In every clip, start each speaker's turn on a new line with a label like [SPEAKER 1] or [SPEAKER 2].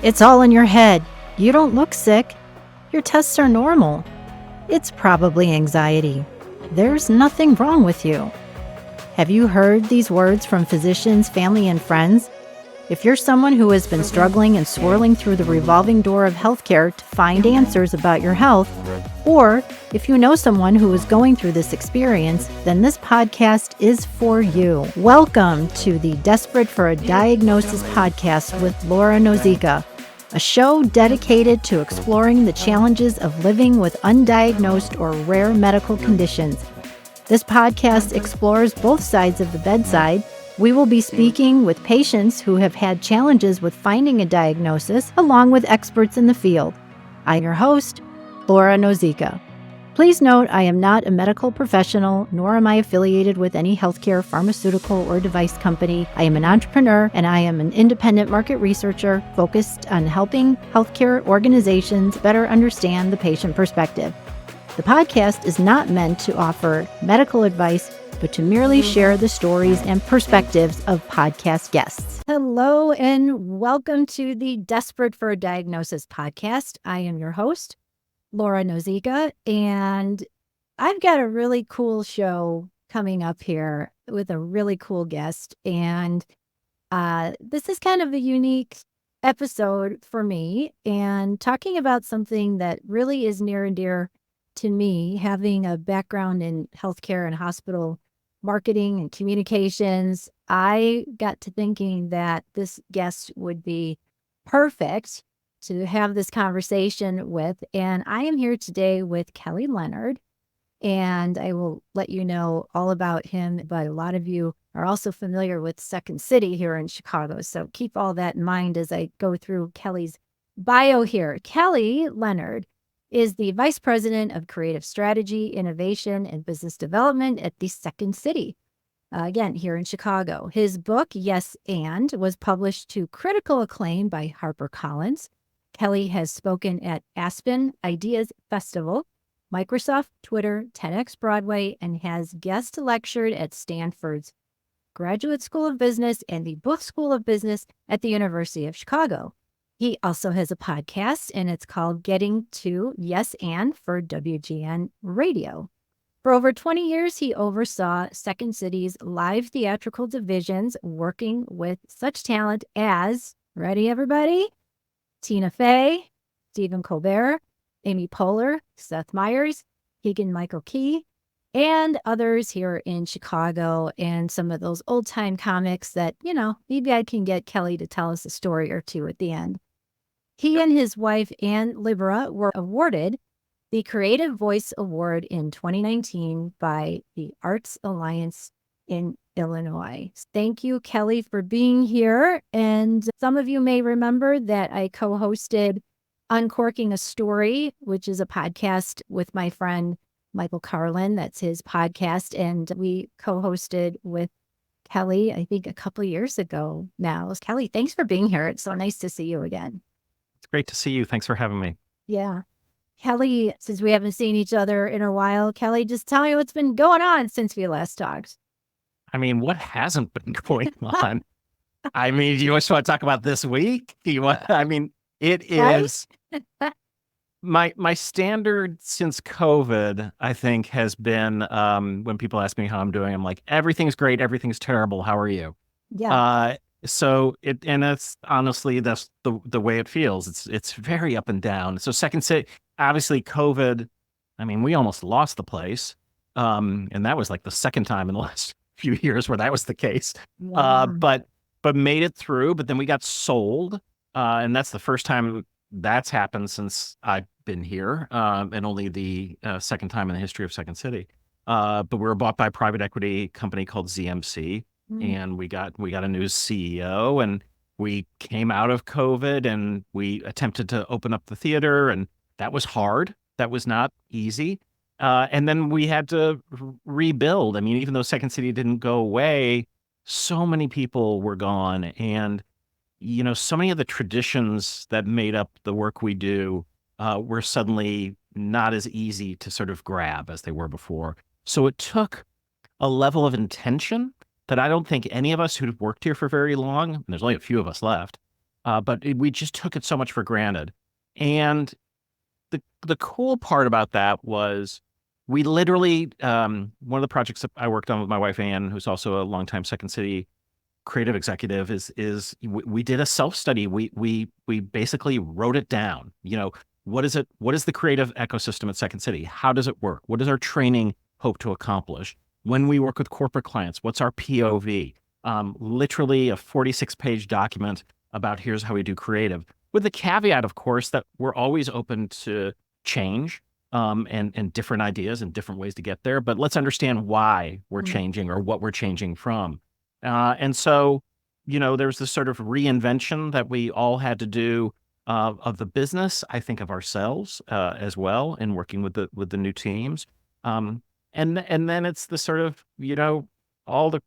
[SPEAKER 1] It's all in your head. You don't look sick. Your tests are normal. It's probably anxiety. There's nothing wrong with you. Have you heard these words from physicians, family, and friends? If you're someone who has been struggling and swirling through the revolving door of healthcare to find answers about your health, or if you know someone who is going through this experience, then this podcast is for you. Welcome to the Desperate for a Diagnosis podcast with Laura Nozica, a show dedicated to exploring the challenges of living with undiagnosed or rare medical conditions. This podcast explores both sides of the bedside. We will be speaking with patients who have had challenges with finding a diagnosis, along with experts in the field. I'm your host, Laura Nozica. Please note I am not a medical professional, nor am I affiliated with any healthcare, pharmaceutical, or device company. I am an entrepreneur, and I am an independent market researcher focused on helping healthcare organizations better understand the patient perspective. The podcast is not meant to offer medical advice, but to merely share the stories and perspectives of podcast guests. Hello, and welcome to the Desperate for a Diagnosis podcast. I am your host, Laura Nozica, and I've got a really cool show coming up here with a really cool guest. And this is kind of a unique episode for me, and talking about something that really is near and dear to me, having a background in healthcare and hospital marketing and communications. I got to thinking that this guest would be perfect to have this conversation with. And I am here today with Kelly Leonard, and I will let you know all about him. But a lot of you are also familiar with Second City here in Chicago. So keep all that in mind as I go through Kelly's bio here. Kelly Leonard is the Vice President of Creative Strategy, Innovation, and Business Development at the Second City, again, here in Chicago. His book, Yes and, was published to critical acclaim by HarperCollins. Kelly has spoken at Aspen Ideas Festival, Microsoft, Twitter, TEDx Broadway, and has guest lectured at Stanford's Graduate School of Business and the Booth School of Business at the University of Chicago. He also has a podcast, and it's called Getting to Yes and for WGN Radio. For over 20 years, he oversaw Second City's live theatrical divisions, working with such talent as, ready everybody? Tina Fey, Stephen Colbert, Amy Poehler, Seth Meyers, Keegan-Michael Key, and others here in Chicago, and some of those old-time comics that, maybe I can get Kelly to tell us a story or two at the end. He and his wife, Ann Libera, were awarded the Creative Voice Award in 2019 by the Arts Alliance in Illinois. Thank you, Kelly, for being here. And some of you may remember that I co-hosted Uncorking a Story, which is a podcast with my friend Michael Carlin. That's his podcast. And we co-hosted with Kelly, I think a couple of years ago now. Kelly, thanks for being here. It's so nice to see you again.
[SPEAKER 2] It's great to see you. Thanks for having me.
[SPEAKER 1] Yeah. Kelly, since we haven't seen each other in a while, Kelly, just tell me what's been going on since we last talked.
[SPEAKER 2] I mean, what hasn't been going on? I mean, do you just want to talk about this week? It is my standard since COVID, I think, has been when people ask me how I'm doing, I'm like, everything's great, everything's terrible. How are you?
[SPEAKER 1] Yeah.
[SPEAKER 2] That's honestly, that's the way it feels. It's very up and down. So Second City, obviously COVID, I mean, we almost lost the place. And that was like the second time in the last few years where that was the case.
[SPEAKER 1] Wow.
[SPEAKER 2] But made it through, but then we got sold. And that's the first time that's happened since I've been here. And only the second time in the history of Second City. But we were bought by a private equity company called ZMC. And we got a new CEO, and we came out of COVID, and we attempted to open up the theater, and that was hard. That was not easy. And then we had to rebuild. I mean, even though Second City didn't go away, so many people were gone. And, so many of the traditions that made up the work we do were suddenly not as easy to sort of grab as they were before. So it took a level of intention that I don't think any of us who've worked here for very long, and there's only a few of us left, we just took it so much for granted. And the cool part about that was we literally, one of the projects that I worked on with my wife, Ann, who's also a longtime Second City creative executive, is we did a self-study. We basically wrote it down. What is it? What is the creative ecosystem at Second City? How does it work? What does our training hope to accomplish? When we work with corporate clients, what's our POV? Literally a 46-page document about here's how we do creative, with the caveat, of course, that we're always open to change, and different ideas and different ways to get there. But let's understand why we're changing or what we're changing from. And so, there's this sort of reinvention that we all had to do, of the business, I think of ourselves, as well, in working with the new teams. And then it's the sort of, all the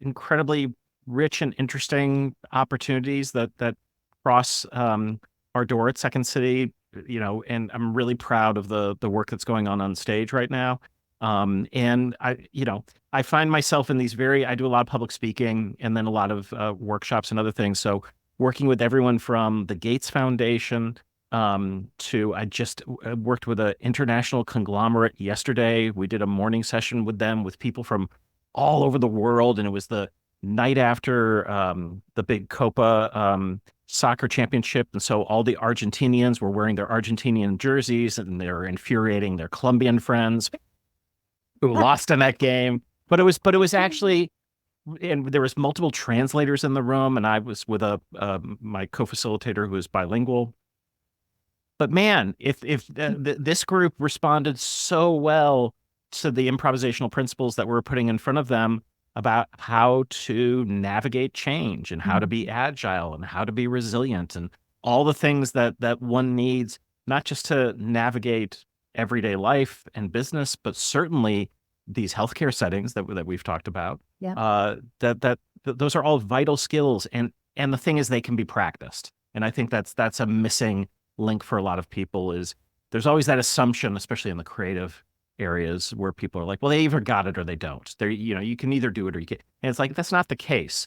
[SPEAKER 2] incredibly rich and interesting opportunities that cross, our door at Second City, and I'm really proud of the work that's going on stage right now. And I find myself in I do a lot of public speaking and then a lot of workshops and other things. So working with everyone from the Gates Foundation, to I just worked with an international conglomerate yesterday. We did a morning session with them with people from all over the world, and it was the night after the big Copa soccer championship. And so all the Argentinians were wearing their Argentinian jerseys, and they're infuriating their Colombian friends who lost in that game. But it was actually, and there was multiple translators in the room, and I was with my co-facilitator who is bilingual. But man, if this group responded so well to the improvisational principles that we're putting in front of them about how to navigate change and how to be agile and how to be resilient and all the things that one needs, not just to navigate everyday life and business, but certainly these healthcare settings that we've talked about.
[SPEAKER 1] Yeah.
[SPEAKER 2] Those are all vital skills, and the thing is, they can be practiced. And I think that's a missing link for a lot of people. Is there's always that assumption, especially in the creative areas, where people are like, well, they either got it or they don't. You can either do it or you can. And it's like, that's not the case.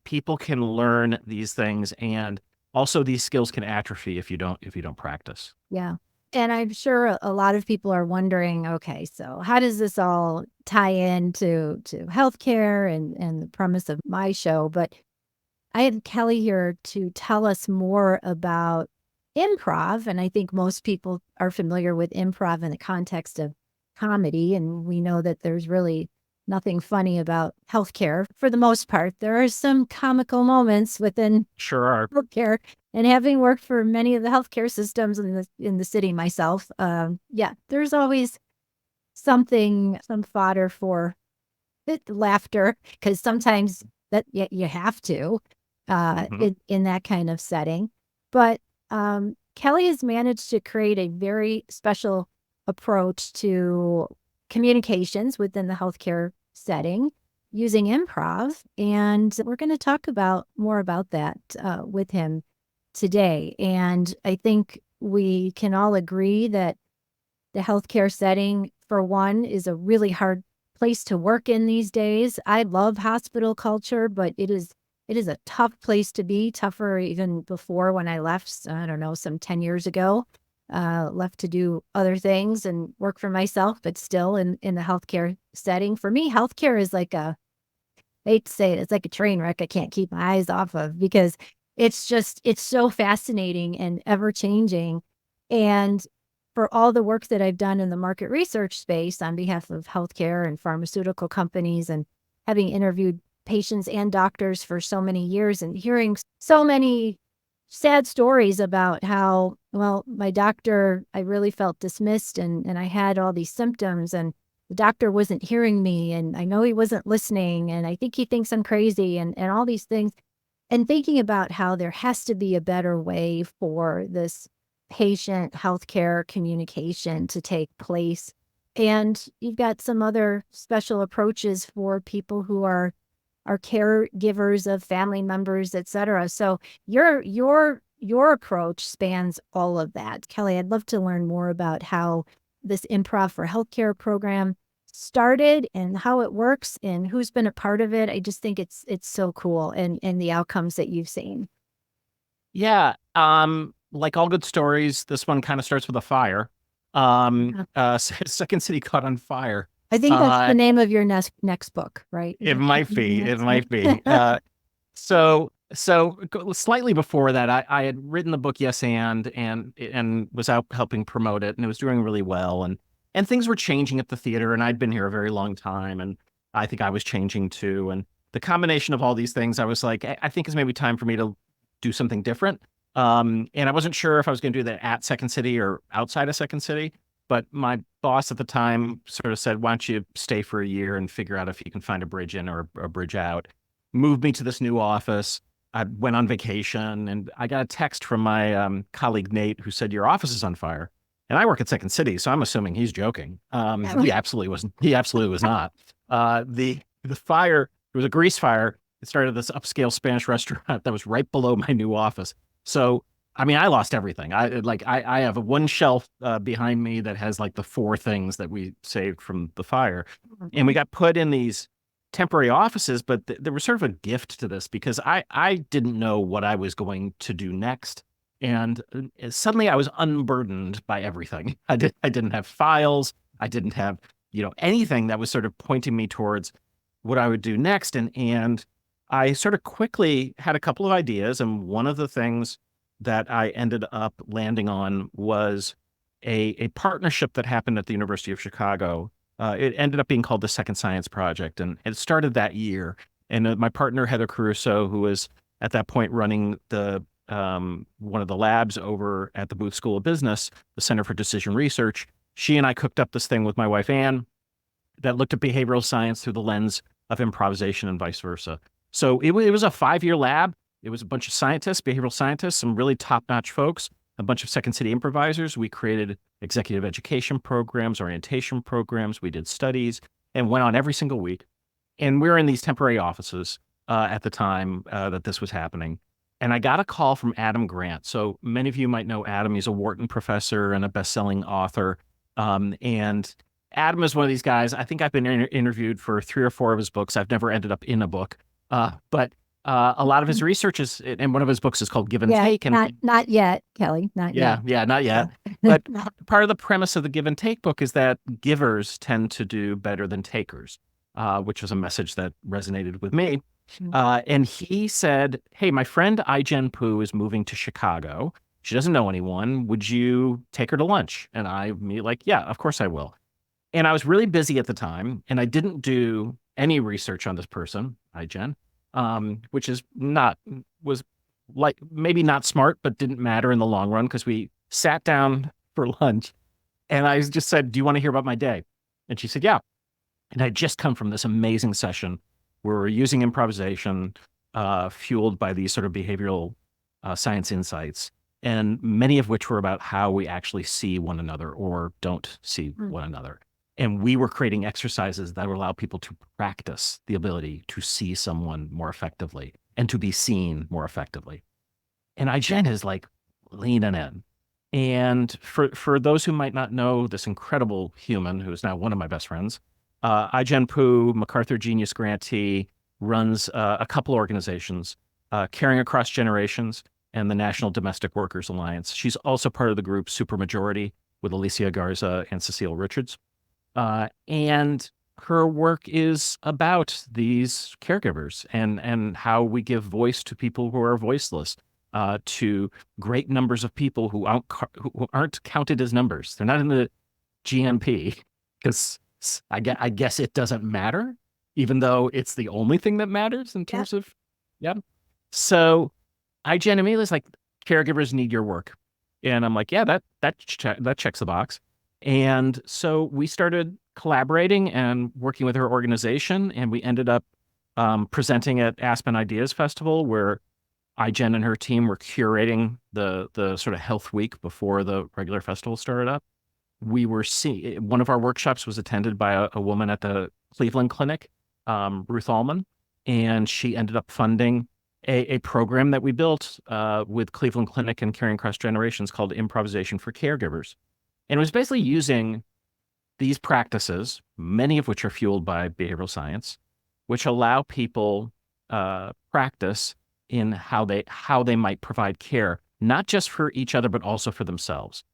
[SPEAKER 2] People can learn these things, and also these skills can atrophy if you don't practice.
[SPEAKER 1] Yeah. And I'm sure a lot of people are wondering, okay, so how does this all tie into healthcare and the premise of my show? But I have Kelly here to tell us more about improv. And I think most people are familiar with improv in the context of comedy. And we know that there's really nothing funny about healthcare for the most part. There are some comical moments within healthcare. And having worked for many of the healthcare systems in the city myself, there's always some fodder for laughter, because sometimes that you have to in that kind of setting. But Kelly has managed to create a very special approach to communications within the healthcare setting using improv. And we're going to talk more about that with him today. And I think we can all agree that the healthcare setting, for one, is a really hard place to work in these days. I love hospital culture, but it is a tough place to be, tougher even before when I left, I don't know, some 10 years ago, left to do other things and work for myself, but still in the healthcare setting. For me, healthcare is like I hate to say it, it's like a train wreck I can't keep my eyes off of, because it's so fascinating and ever changing. And for all the work that I've done in the market research space on behalf of healthcare and pharmaceutical companies, and having interviewed patients and doctors for so many years, and hearing so many sad stories about how, well, my doctor, I really felt dismissed, and I had all these symptoms, and the doctor wasn't hearing me, and I know he wasn't listening, and I think he thinks I'm crazy, and all these things. And thinking about how there has to be a better way for this patient healthcare communication to take place. And you've got some other special approaches for people who are caregivers of family members, et cetera. So your approach spans all of that. Kelly, I'd love to learn more about how this Improv for Healthcare program started and how it works and who's been a part of it. I just think it's so cool, and the outcomes that you've seen.
[SPEAKER 2] Yeah. Like all good stories, this one kind of starts with a fire.
[SPEAKER 3] Yeah.
[SPEAKER 2] Second City caught on fire.
[SPEAKER 3] I think that's the name of your next book, right?
[SPEAKER 2] It might be. It might be. So slightly before that, I had written the book Yes and was out helping promote it, and it was doing really well, and things were changing at the theater, and I'd been here a very long time, and I think I was changing too, and the combination of all these things, I was like, I think it's maybe time for me to do something different. And I wasn't sure if I was going to do that at Second City or outside of Second City. But my boss at the time sort of said, why don't you stay for a year and figure out if you can find a bridge in or a bridge out? Moved me to this new office. I went on vacation and I got a text from my colleague, Nate, who said, your office is on fire. And I work at Second City, so I'm assuming he's joking. He absolutely wasn't. He absolutely was not. The fire, it was a grease fire. It started at this upscale Spanish restaurant that was right below my new office. So I mean, I lost everything. I have one shelf behind me that has like the four things that we saved from the fire, and we got put in these temporary offices. But there was sort of a gift to this because I didn't know what I was going to do next, and suddenly I was unburdened by everything. I didn't have files. I didn't have anything that was sort of pointing me towards what I would do next, and I sort of quickly had a couple of ideas, and one of the things that I ended up landing on was a partnership that happened at the University of Chicago. It ended up being called the Second Science Project, and it started that year. And my partner, Heather Caruso, who was at that point running the one of the labs over at the Booth School of Business, the Center for Decision Research, she and I cooked up this thing with my wife, Anne, that looked at behavioral science through the lens of improvisation and vice versa. So it was a 5-year lab. It was a bunch of scientists, behavioral scientists, some really top-notch folks, a bunch of Second City improvisers. We created executive education programs, orientation programs. We did studies and went on every single week. And we were in these temporary offices at the time that this was happening. And I got a call from Adam Grant. So many of you might know Adam. He's a Wharton professor and a best-selling author. And Adam is one of these guys. I think I've been interviewed for 3 or 4 of his books. I've never ended up in a book. But a lot of his research is, and one of his books is called Give and Take. And
[SPEAKER 3] not yet, Kelly, not yet.
[SPEAKER 2] Yeah, not yet. But part of the premise of the Give and Take book is that givers tend to do better than takers, which was a message that resonated with me. And he said, hey, my friend Ai-jen Poo is moving to Chicago. She doesn't know anyone. Would you take her to lunch? And me like, yeah, of course I will. And I was really busy at the time, and I didn't do any research on this person, Ai-jen. Which was like maybe not smart, but didn't matter in the long run because we sat down for lunch and I just said, do you want to hear about my day? And she said, yeah. And I'd just come from this amazing session where we're using improvisation, fueled by these sort of behavioral science insights, and many of which were about how we actually see one another or don't see one another. And we were creating exercises that would allow people to practice the ability to see someone more effectively and to be seen more effectively. And Ai-jen is like leaning in. And for those who might not know this incredible human who is now one of my best friends, Ai-jen Poo, MacArthur Genius Grantee, runs a couple organizations, Caring Across Generations and the National Domestic Workers Alliance. She's also part of the group Supermajority with Alicia Garza and Cecile Richards. And her work is about these caregivers and how we give voice to people who are voiceless, to great numbers of people who aren't counted as numbers. They're not in the GNP because I guess it doesn't matter, even though it's the only thing that matters in terms of, So Ai-jen immediately is like, caregivers need your work. And I'm like, yeah, that checks the box. And so we started collaborating and working with her organization, and we ended up presenting at Aspen Ideas Festival, where Ai-jen and her team were curating the sort of health week before the regular festival started up. We were one of our workshops was attended by a woman at the Cleveland Clinic, Ruth Allman, and she ended up funding a program that we built with Cleveland Clinic and Caring Across Generations called Improvisation for Caregivers. And it was basically using these practices, many of which are fueled by behavioral science, which allow people practice in how they might provide care, not just for each other, but also for themselves.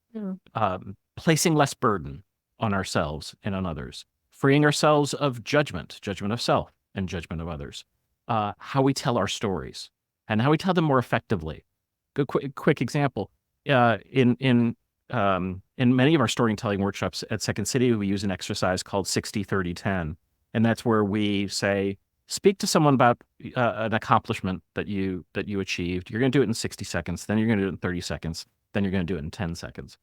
[SPEAKER 2] Placing less burden on ourselves and on others, freeing ourselves of judgment of self and judgment of others, how we tell our stories and how we tell them more effectively. Good quick example. In many of our storytelling workshops at Second City, we use an exercise called 60-30-10. And that's where we say, speak to someone about an accomplishment that you achieved. You're going to do it in 60 seconds. Then you're going to do it in 30 seconds. Then you're going to do it in 10 seconds.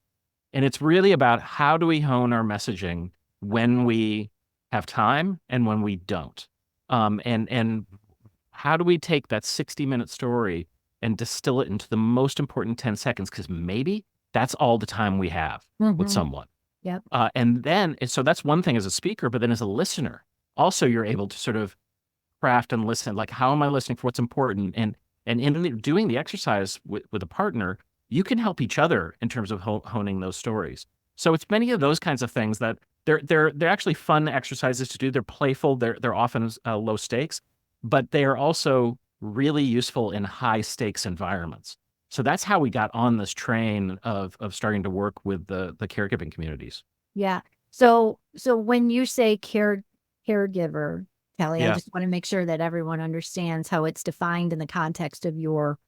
[SPEAKER 2] And it's really about how do we hone our messaging when we have time and when we don't. And how do we take that 60-minute story and distill it into the most important 10 seconds? Because maybe that's all the time we have with someone.
[SPEAKER 3] Yep.
[SPEAKER 2] And then, so that's one thing as a speaker, but then as a listener, also you're able to sort of craft and listen, like, how am I listening for what's important? And in doing the exercise with a partner, you can help each other in terms of honing those stories. So it's many of those kinds of things that they're actually fun exercises to do. They're playful. They're often low stakes, but they are also really useful in high stakes environments. So that's how we got on this train of starting to work with the caregiving communities.
[SPEAKER 3] Yeah. So when you say caregiver, Kelly, I just want to make sure that everyone understands how it's defined in the context of your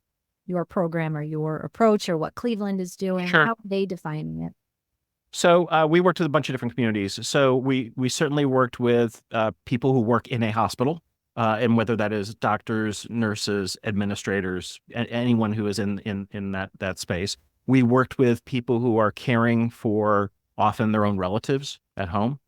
[SPEAKER 3] program or your approach or what Cleveland is doing.
[SPEAKER 2] Sure.
[SPEAKER 3] How are they defining it?
[SPEAKER 2] So we worked with a bunch of different communities. So we certainly worked with people who work in a hospital, and whether that is doctors, nurses, administrators, anyone who is in that space. We worked with people who are caring for often their own relatives at home.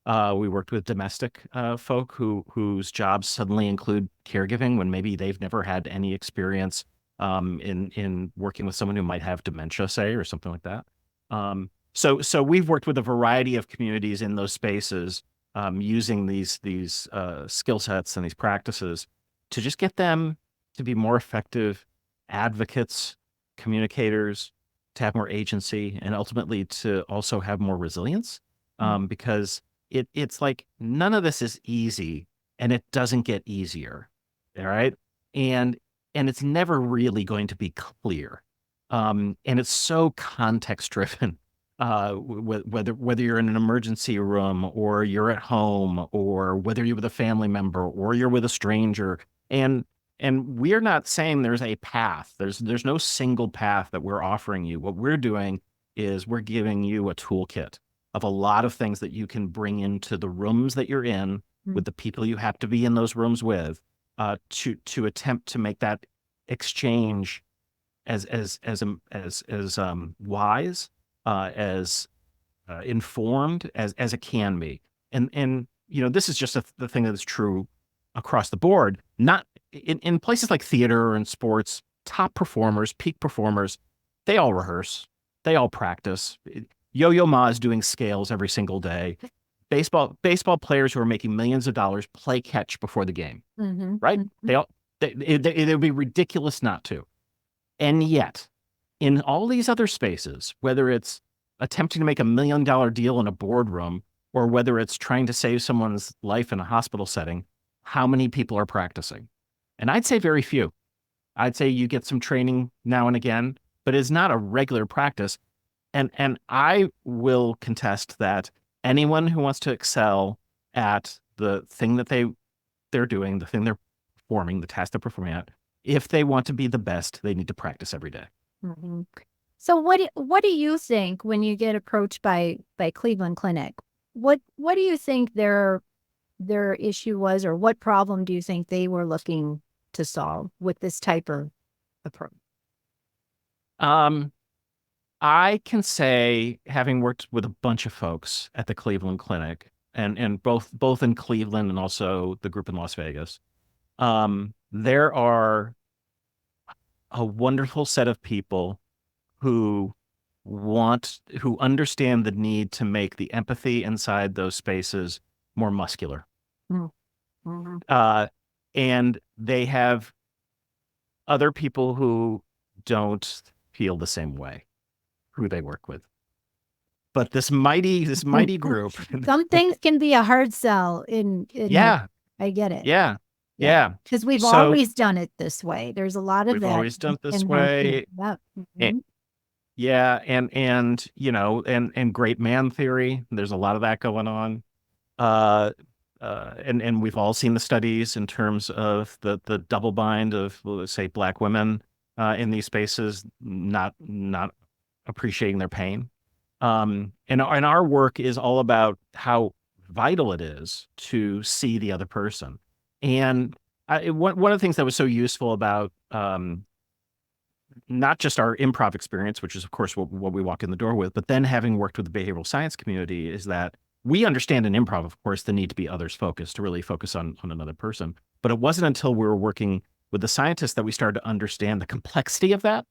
[SPEAKER 2] We worked with domestic folk whose jobs suddenly include caregiving when maybe they've never had any experience in working with someone who might have dementia, say, or something like that. So we've worked with a variety of communities in those spaces, using these skill sets and these practices to just get them to be more effective advocates, communicators, to have more agency, and ultimately to also have more resilience, because it's like none of this is easy, and it doesn't get easier, all right? And it's never really going to be clear, and it's so context driven. Whether you're in an emergency room or you're at home or whether you're with a family member or you're with a stranger, and we're not saying there's a path. There's no single path that we're offering you. What we're doing is we're giving you a toolkit of a lot of things that you can bring into the rooms that you're in with the people you have to be in those rooms with, to attempt to make that exchange as wise, as informed as it can be. And this is just the thing that is true across the board. Not in places like theater and sports, top performers, peak performers, they all rehearse, they all practice. Yo-Yo Ma is doing scales every single day. Baseball players who are making millions of dollars play catch before the game, right? It would be ridiculous not to. And yet, in all these other spaces, whether it's attempting to make $1 million deal in a boardroom or whether it's trying to save someone's life in a hospital setting, how many people are practicing? And I'd say very few. I'd say you get some training now and again, but it's not a regular practice. And I will contest that anyone who wants to excel at the thing that they're doing, the thing they're performing, the task they're performing at, if they want to be the best, they need to practice every day.
[SPEAKER 3] So what do you think when you get approached by Cleveland Clinic? What do you think their issue was, or what problem do you think they were looking to solve with this type of approach?
[SPEAKER 2] I can say, having worked with a bunch of folks at the Cleveland Clinic, and both in Cleveland and also the group in Las Vegas, there are a wonderful set of people who understand the need to make the empathy inside those spaces more muscular. And they have other people who don't feel the same way, who they work with. But this mighty group.
[SPEAKER 3] Some things can be a hard sell in
[SPEAKER 2] Yeah.
[SPEAKER 3] I get it.
[SPEAKER 2] Yeah. Yeah.
[SPEAKER 3] Because we've
[SPEAKER 2] So
[SPEAKER 3] always done it this way. There's a lot of
[SPEAKER 2] we've
[SPEAKER 3] that
[SPEAKER 2] always done it this
[SPEAKER 3] in healthcare.
[SPEAKER 2] way.
[SPEAKER 3] Yep.
[SPEAKER 2] A-
[SPEAKER 3] Mhm.
[SPEAKER 2] Yeah, and and great man theory. There's a lot of that going on. Uh, and we've all seen the studies in terms of the double bind of, let's say, Black women in these spaces not appreciating their pain. And our work is all about how vital it is to see the other person. And one of the things that was so useful about not just our improv experience, which is, of course, what we walk in the door with, but then having worked with the behavioral science community, is that we understand in improv, of course, the need to be others focused, to really focus on another person. But it wasn't until we were working with the scientists that we started to understand the complexity of that.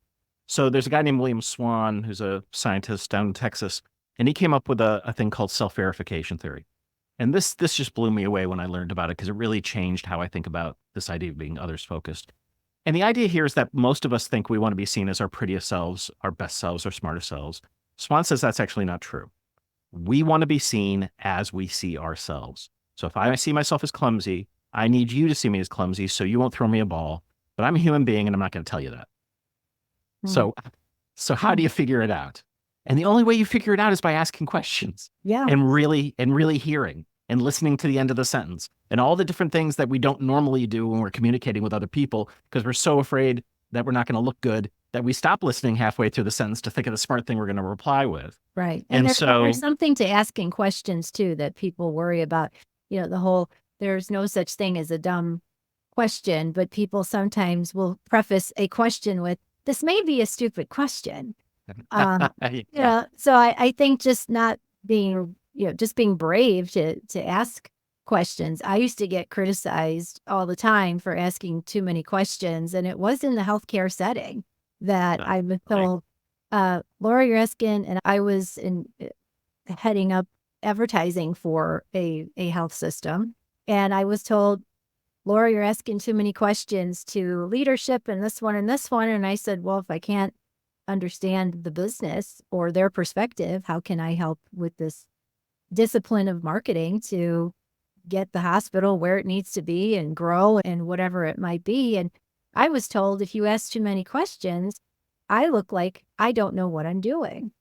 [SPEAKER 2] So there's a guy named William Swan, who's a scientist down in Texas, and he came up with a thing called self-verification theory. And this just blew me away when I learned about it, because it really changed how I think about this idea of being others focused. And the idea here is that most of us think we want to be seen as our prettiest selves, our best selves, our smartest selves. Swan says that's actually not true. We want to be seen as we see ourselves. So if I see myself as clumsy, I need you to see me as clumsy so you won't throw me a ball. But I'm a human being and I'm not going to tell you that.
[SPEAKER 3] Mm.
[SPEAKER 2] So how do you figure it out? And the only way you figure it out is by asking questions
[SPEAKER 3] Yeah.
[SPEAKER 2] and really hearing and listening to the end of the sentence and all the different things that we don't normally do when we're communicating with other people, because we're so afraid that we're not going to look good that we stop listening halfway through the sentence to think of the smart thing we're going to reply with.
[SPEAKER 3] Right.
[SPEAKER 2] And
[SPEAKER 3] there's
[SPEAKER 2] so,
[SPEAKER 3] something to asking questions too that people worry about. The whole there's no such thing as a dumb question, but people sometimes will preface a question with, this may be a stupid question.
[SPEAKER 2] yeah,
[SPEAKER 3] So I think just not being, just being brave to ask questions. I used to get criticized all the time for asking too many questions, and it was in the healthcare setting that I was told, Laura, you're asking, and I was heading up advertising for a health system, and I was told, Laura, you're asking too many questions to leadership and this one and this one. And I said, well, if I can't understand the business or their perspective, how can I help with this discipline of marketing to get the hospital where it needs to be and grow and whatever it might be? And I was told, if you ask too many questions, I look like I don't know what I'm doing.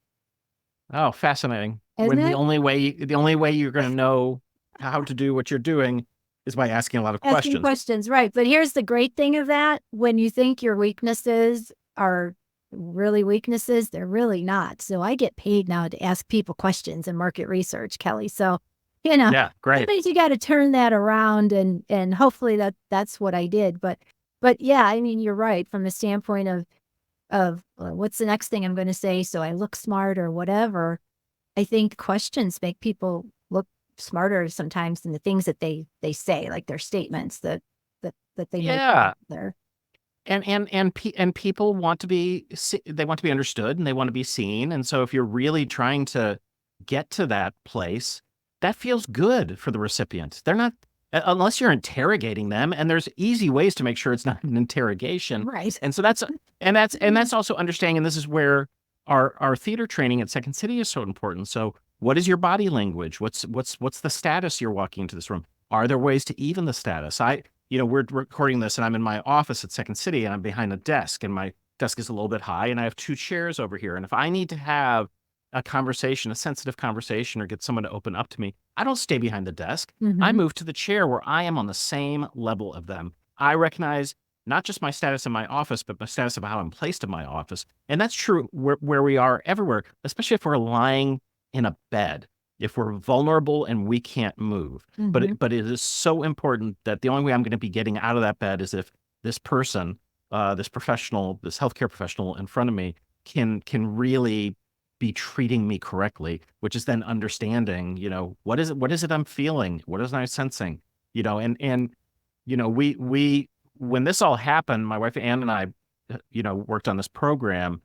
[SPEAKER 2] Oh, fascinating.
[SPEAKER 3] Isn't
[SPEAKER 2] When
[SPEAKER 3] it?
[SPEAKER 2] the only way you're going to know how to do what you're doing is by asking a lot of
[SPEAKER 3] Asking
[SPEAKER 2] questions.
[SPEAKER 3] questions, right. But here's the great thing of that. When you think your weaknesses are really weaknesses, they're really not. So I get paid now to ask people questions in market research, Kelly. So,
[SPEAKER 2] Yeah, great.
[SPEAKER 3] sometimes you got to turn that around, and hopefully that's what I did. But yeah, I mean, you're right from the standpoint of what's the next thing I'm going to say so I look smart or whatever. I think questions make people look smarter sometimes than the things that they say, like their statements that they make
[SPEAKER 2] Yeah.
[SPEAKER 3] there.
[SPEAKER 2] And people want to be they want to be understood and they want to be seen. And so if you're really trying to get to that place, that feels good for the recipient. They're not, unless you're interrogating them, and there's easy ways to make sure it's not an interrogation.
[SPEAKER 3] Right.
[SPEAKER 2] And so that's also understanding, and this is where our theater training at Second City is so important. So what is your body language? What's the status you're walking into this room? Are there ways to even the status? We're recording this and I'm in my office at Second City and I'm behind a desk and my desk is a little bit high and I have two chairs over here. And if I need to have a conversation, a sensitive conversation, or get someone to open up to me, I don't stay behind the desk.
[SPEAKER 3] Mhm.
[SPEAKER 2] I move to the chair where I am on the same level of them. I recognize not just my status in my office, but my status of how I'm placed in my office. And that's true where we are everywhere, especially if we're lying in a bed, if we're vulnerable and we can't move.
[SPEAKER 3] Mhm.
[SPEAKER 2] But it is so important that the only way I'm going to be getting out of that bed is if this person, this professional, this healthcare professional in front of me can really be treating me correctly, which is then understanding, what is it I'm feeling? What is I sensing? We when this all happened, my wife Ann and I, worked on this program,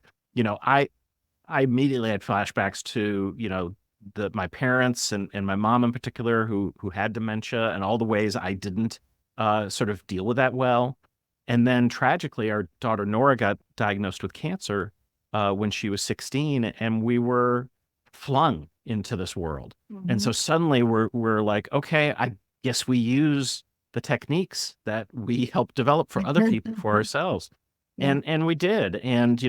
[SPEAKER 2] I immediately had flashbacks to, my parents and my mom in particular who had dementia and all the ways I didn't sort of deal with that well. And then tragically, our daughter Nora got diagnosed with cancer when she was 16, and we were flung into this world. And so suddenly we're like, okay, I guess we use the techniques that we helped develop for other people, for ourselves.
[SPEAKER 3] Yeah.
[SPEAKER 2] And we did. And,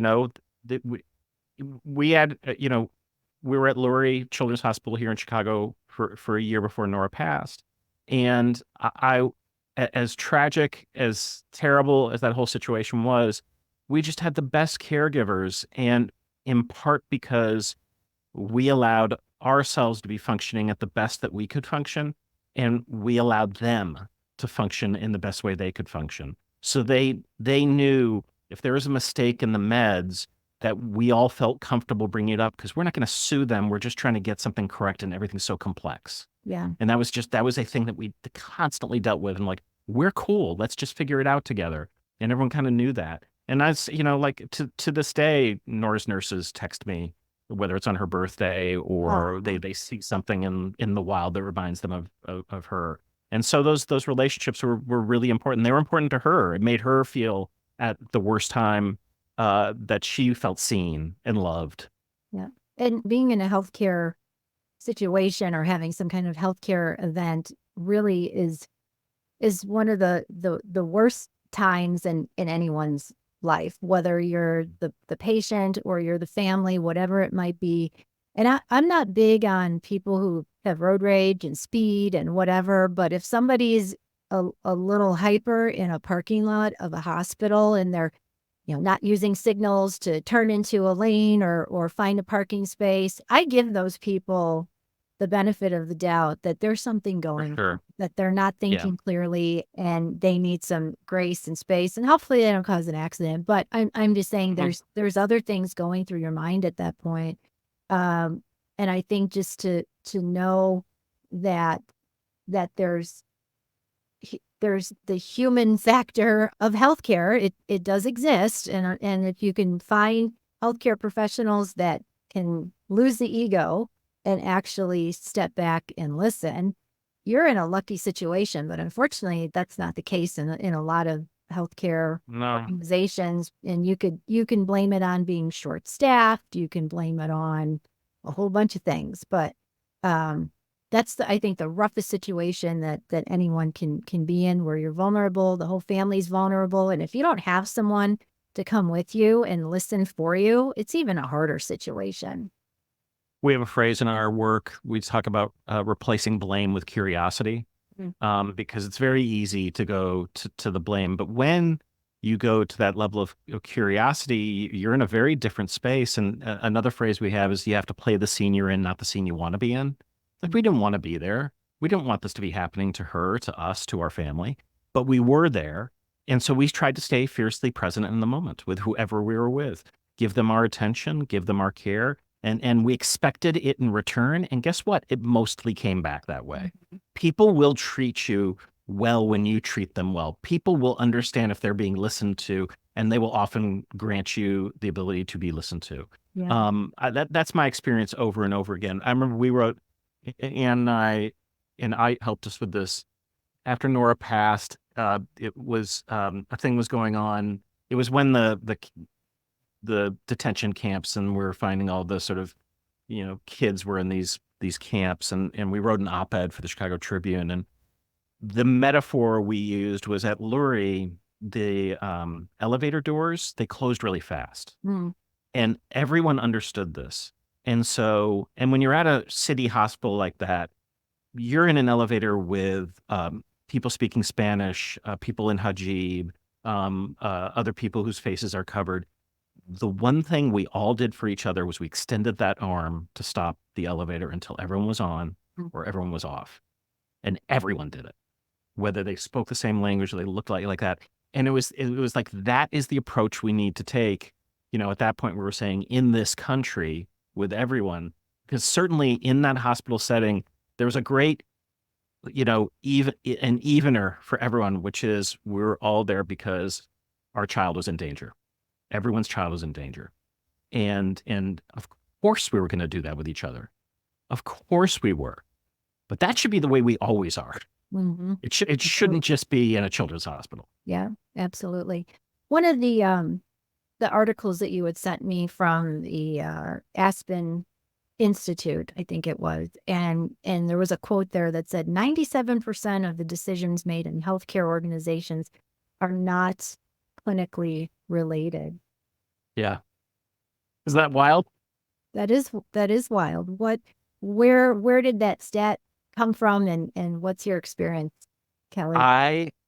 [SPEAKER 2] we had, we were at Lurie Children's Hospital here in Chicago for a year before Nora passed. And as tragic, as terrible as that whole situation was, we just had the best caregivers. And in part because we allowed ourselves to be functioning at the best that we could function, and we allowed them to function in the best way they could function. So they knew if there was a mistake in the meds, that we all felt comfortable bringing it up, because we're not going to sue them. We're just trying to get something correct, and everything's so complex.
[SPEAKER 3] Yeah.
[SPEAKER 2] And that was a thing that we constantly dealt with. And like, we're cool. Let's just figure it out together. And everyone kind of knew that. And like to this day, Nora's nurses text me, whether it's on her birthday or they see something in the wild that reminds them of her. And so those relationships were really important. They were important to her. It made her feel at the worst time that she felt seen and loved.
[SPEAKER 3] Yeah. And being in a healthcare situation or having some kind of healthcare event really is one of the worst times in anyone's life, whether you're the patient or you're the family, whatever it might be. And I'm not big on people who have road rage and speed and whatever, but if somebody's a little hyper in a parking lot of a hospital and they're not using signals to turn into a lane or find a parking space, I give those people the benefit of the doubt that there's something going on, that they're not thinking clearly and they need some grace and space, and hopefully they don't cause an accident. But I'm just saying there's other things going through your mind at that point. And I think just to know that there's the human factor of healthcare. It does exist, and if you can find healthcare professionals that can lose the ego and actually step back and listen, you're in a lucky situation. But unfortunately, that's not the case in a lot of healthcare organizations. And you can blame it on being short-staffed. You can blame it on a whole bunch of things. But that's I think the roughest situation that anyone can be in, where you're vulnerable, the whole family's vulnerable. And if you don't have someone to come with you and listen for you, it's even a harder situation.
[SPEAKER 2] We have a phrase in our work. We talk about replacing blame with curiosity, because it's very easy to go to the blame. But when you go to that level of curiosity, you're in a very different space. And another phrase we have is you have to play the scene you're in, not the scene you want to be in. Like, we didn't want to be there. We didn't want this to be happening to her, to us, to our family, but we were there. And so we tried to stay fiercely present in the moment with whoever we were with, give them our attention, give them our care. And we expected it in return. And guess what? It mostly came back that way. People will treat you well when you treat them well. People will understand if they're being listened to, and they will often grant you the ability to be listened to.
[SPEAKER 3] Yeah.
[SPEAKER 2] That's my experience over and over again. I remember we wrote, and I helped us with this. After Nora passed, it was a thing was going on. It was when the detention camps, and we're finding all the sort of, kids were in these camps, and we wrote an op-ed for the Chicago Tribune, and the metaphor we used was at Lurie, the elevator doors, they closed really fast, and everyone understood this. And when you're at a city hospital like that, you're in an elevator with people speaking Spanish, people in hijab, other people whose faces are covered. The one thing we all did for each other was we extended that arm to stop the elevator until everyone was on or everyone was off. And everyone did it, whether they spoke the same language or they looked like that. And it was like, that is the approach we need to take. At that point we were saying, in this country, with everyone, because certainly in that hospital setting, there was a great, evener for everyone, which is we're all there because our child was in danger. Everyone's child was in danger. And of course we were going to do that with each other. Of course we were. But that should be the way we always are.
[SPEAKER 3] Mm-hmm.
[SPEAKER 2] It shouldn't just be in a children's hospital.
[SPEAKER 3] Yeah, absolutely. One of the articles that you had sent me from the Aspen Institute, I think it was, and there was a quote there that said 97% of the decisions made in healthcare organizations are not clinically related.
[SPEAKER 2] Yeah. Is that wild?
[SPEAKER 3] That is wild. Where did that stat come from, and what's your experience, Kelly?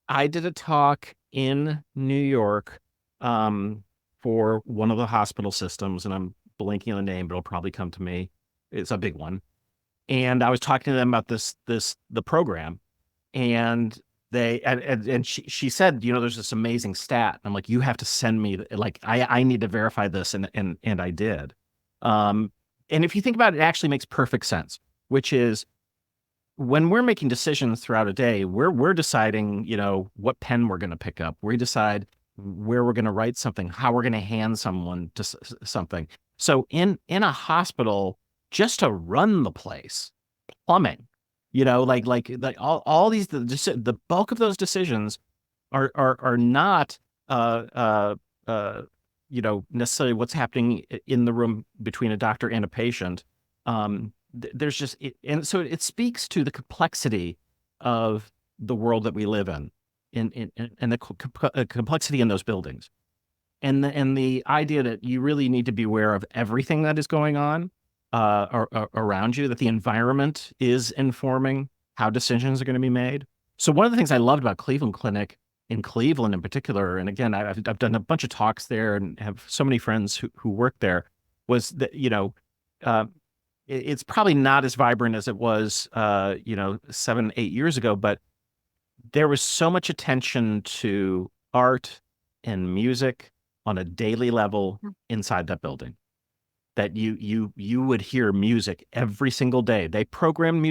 [SPEAKER 2] I did a talk in New York for one of the hospital systems, and I'm blanking on the name, but it'll probably come to me. It's a big one. And I was talking to them about the program, and she said, there's this amazing stat. And I'm like, you have to send me, like, I need to verify this, and I did. And if you think about it, it actually makes perfect sense, which is when we're making decisions throughout a day, we're deciding, what pen we're going to pick up. We decide where we're going to write something, how we're going to hand someone to something. So in a hospital, just to run the place, plumbing, like all these, the bulk of those decisions are not necessarily what's happening in the room between a doctor and a patient. There's just and so it speaks to the complexity of the world that we live in the complexity in those buildings, and the idea that you really need to be aware of everything that is going on around you, that the environment is informing how decisions are going to be made. So one of the things I loved about Cleveland Clinic, in Cleveland in particular, and again, I've done a bunch of talks there and have so many friends who work there, was that, it's probably not as vibrant as it was, 7, 8 years ago, but there was so much attention to art and music on a daily level inside that building that you would hear music every single day. They programmed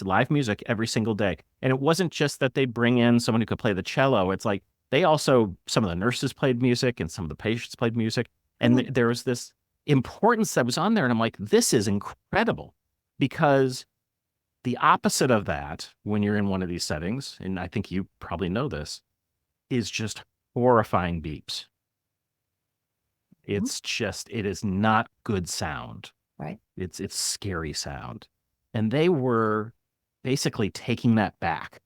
[SPEAKER 2] live music every single day. And it wasn't just that they bring in someone who could play the cello. It's like some of the nurses played music and some of the patients played music. And there was this importance that was on there. And I'm like, this is incredible, because the opposite of that, when you're in one of these settings, and I think you probably know this, is just horrifying beeps. It is not good sound.
[SPEAKER 3] Right.
[SPEAKER 2] It's scary sound. And they were basically taking that back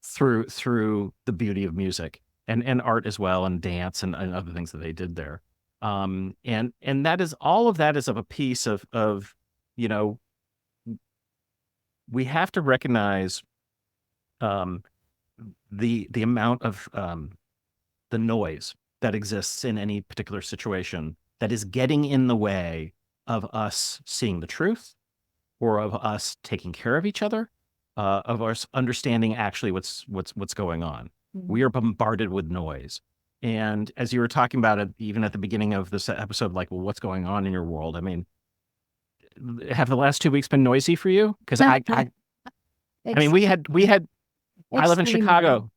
[SPEAKER 2] through the beauty of music and art as well, and dance and other things that they did there. And that is, all of that is of a piece of we have to recognize the amount of the noise that exists in any particular situation that is getting in the way of us seeing the truth, or of us taking care of each other, of us understanding actually what's going on. Mm-hmm. We are bombarded with noise. And as you were talking about it, even at the beginning of this episode, like, well, what's going on in your world? I mean, have the last 2 weeks been noisy for you? Because I mean, we had. I live in Chicago.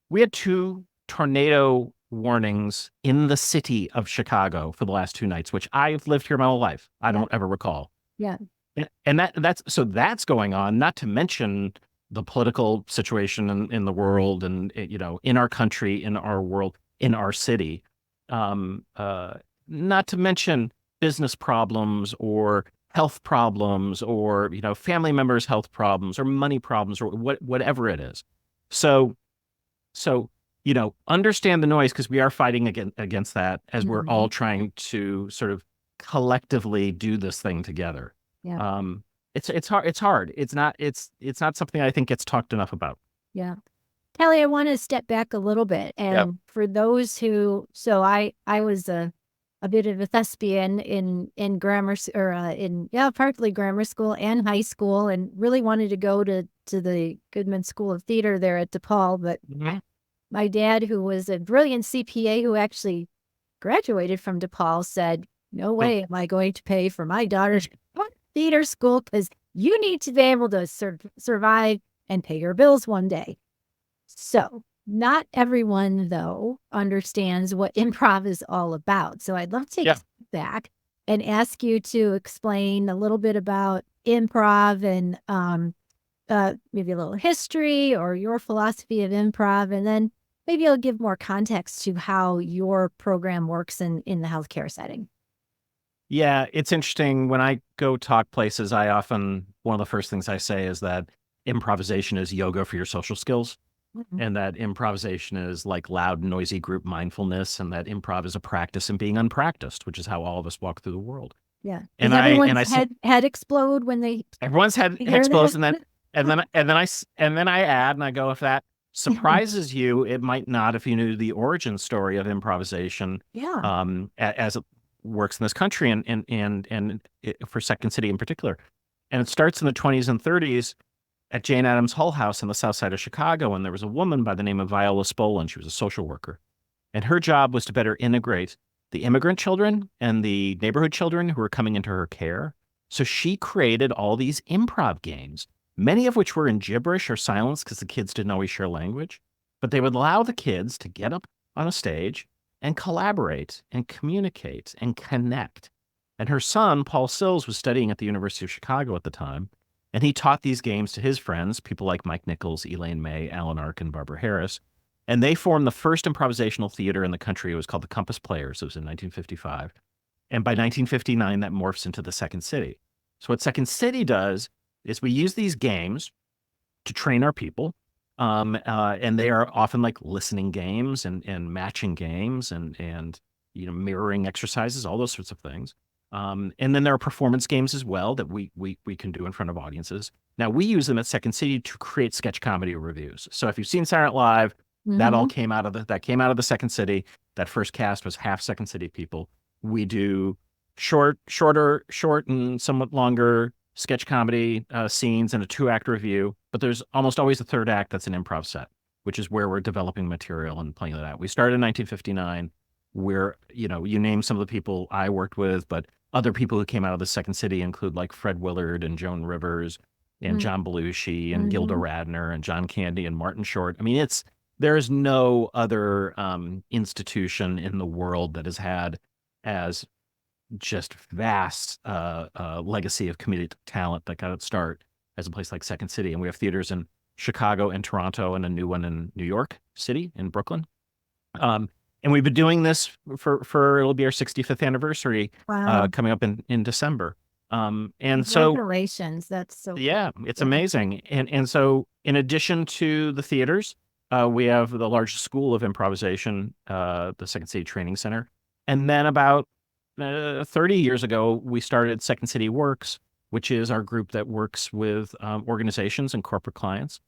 [SPEAKER 2] We had 2 tornado warnings in the city of Chicago for the last 2 nights, which I've lived here my whole life. I don't ever recall.
[SPEAKER 3] Yeah.
[SPEAKER 2] And that's going on, not to mention the political situation in the world, and, in our country, in our world, in our city. Not to mention business problems, or health problems, or, family members' health problems, or money problems, or whatever it is. So, understand the noise, because we are fighting against that as we're all trying to sort of collectively do this thing together.
[SPEAKER 3] Yeah.
[SPEAKER 2] It's hard. It's not something I think gets talked enough about.
[SPEAKER 3] Yeah. Kelly, I want to step back a little bit. And for those so I was a bit of a thespian in grammar, partly grammar school and high school, and really wanted to go to the Goodman School of Theater there at DePaul. But my dad, who was a brilliant CPA who actually graduated from DePaul, said, no way am I going to pay for my daughter's theater school, because you need to be able to survive and pay your bills one day. So not everyone, though, understands what improv is all about. So I'd love to take a step back and ask you to explain a little bit about improv, and maybe a little history or your philosophy of improv, and then maybe you'll give more context to how your program works in the healthcare setting.
[SPEAKER 2] Yeah, it's interesting. When I go talk places, one of the first things I say is that improvisation is yoga for your social skills,
[SPEAKER 3] Mhm.
[SPEAKER 2] and that improvisation is like loud, noisy group mindfulness, and that improv is a practice in being unpracticed, which is how all of us walk through the world.
[SPEAKER 3] Yeah.
[SPEAKER 2] And
[SPEAKER 3] Does
[SPEAKER 2] I
[SPEAKER 3] everyone's
[SPEAKER 2] say
[SPEAKER 3] head explode when they
[SPEAKER 2] everyone's head
[SPEAKER 3] hear
[SPEAKER 2] explodes,
[SPEAKER 3] that?
[SPEAKER 2] and then I add and I go, if that surprises you, it might not if you knew the origin story of improvisation,
[SPEAKER 3] Yeah.
[SPEAKER 2] as it works in this country for Second City in particular. And it starts in the 20s and 30s at Jane Addams Hull House on the south side of Chicago. And there was a woman by the name of Viola Spolin. She was a social worker. And her job was to better integrate the immigrant children and the neighborhood children who were coming into her care. So she created all these improv games, many of which were in gibberish or silence because the kids didn't always share language. But they would allow the kids to get up on a stage and collaborate and communicate and connect. And her son, Paul Sills, was studying at the University of Chicago at the time. And he taught these games to his friends, people like Mike Nichols, Elaine May, Alan Arkin, Barbara Harris. And they formed the first improvisational theater in the country. It was called the Compass Players. It was in 1955. And by 1959, that morphs into the Second City. So what Second City does is we use these games to train our people. And they are often like listening games and matching games and mirroring exercises, all those sorts of things. And then there are performance games as well that we can do in front of audiences. Now we use them at Second City to create sketch comedy reviews. So if you've seen Saturday Night Live, that all
[SPEAKER 3] Mhm.
[SPEAKER 2] came out of the Second City. That first cast was half Second City people. We do short and somewhat longer sketch comedy scenes and a 2-act review, but there's almost always a third act that's an improv set, which is where we're developing material and playing that out. We started in 1959. You name some of the people I worked with, but other people who came out of the Second City include like Fred Willard and Joan Rivers and John Belushi and Gilda
[SPEAKER 3] Mhm.
[SPEAKER 2] Radner and John Candy and Martin Short. I mean, there's no other institution in the world that has had as just vast legacy of comedic talent that got its start as a place like Second City. And we have theaters in Chicago and Toronto and a new one in New York City in Brooklyn. And we've been doing this for it'll be our 65th anniversary
[SPEAKER 3] Wow.
[SPEAKER 2] coming up in December. And so
[SPEAKER 3] Congratulations. That's so
[SPEAKER 2] yeah, it's
[SPEAKER 3] cool.
[SPEAKER 2] amazing. And so in addition to the theaters, we have the largest school of improvisation, the Second City Training Center. And then about 30 years ago, we started Second City Works, which is our group that works with organizations and corporate clients.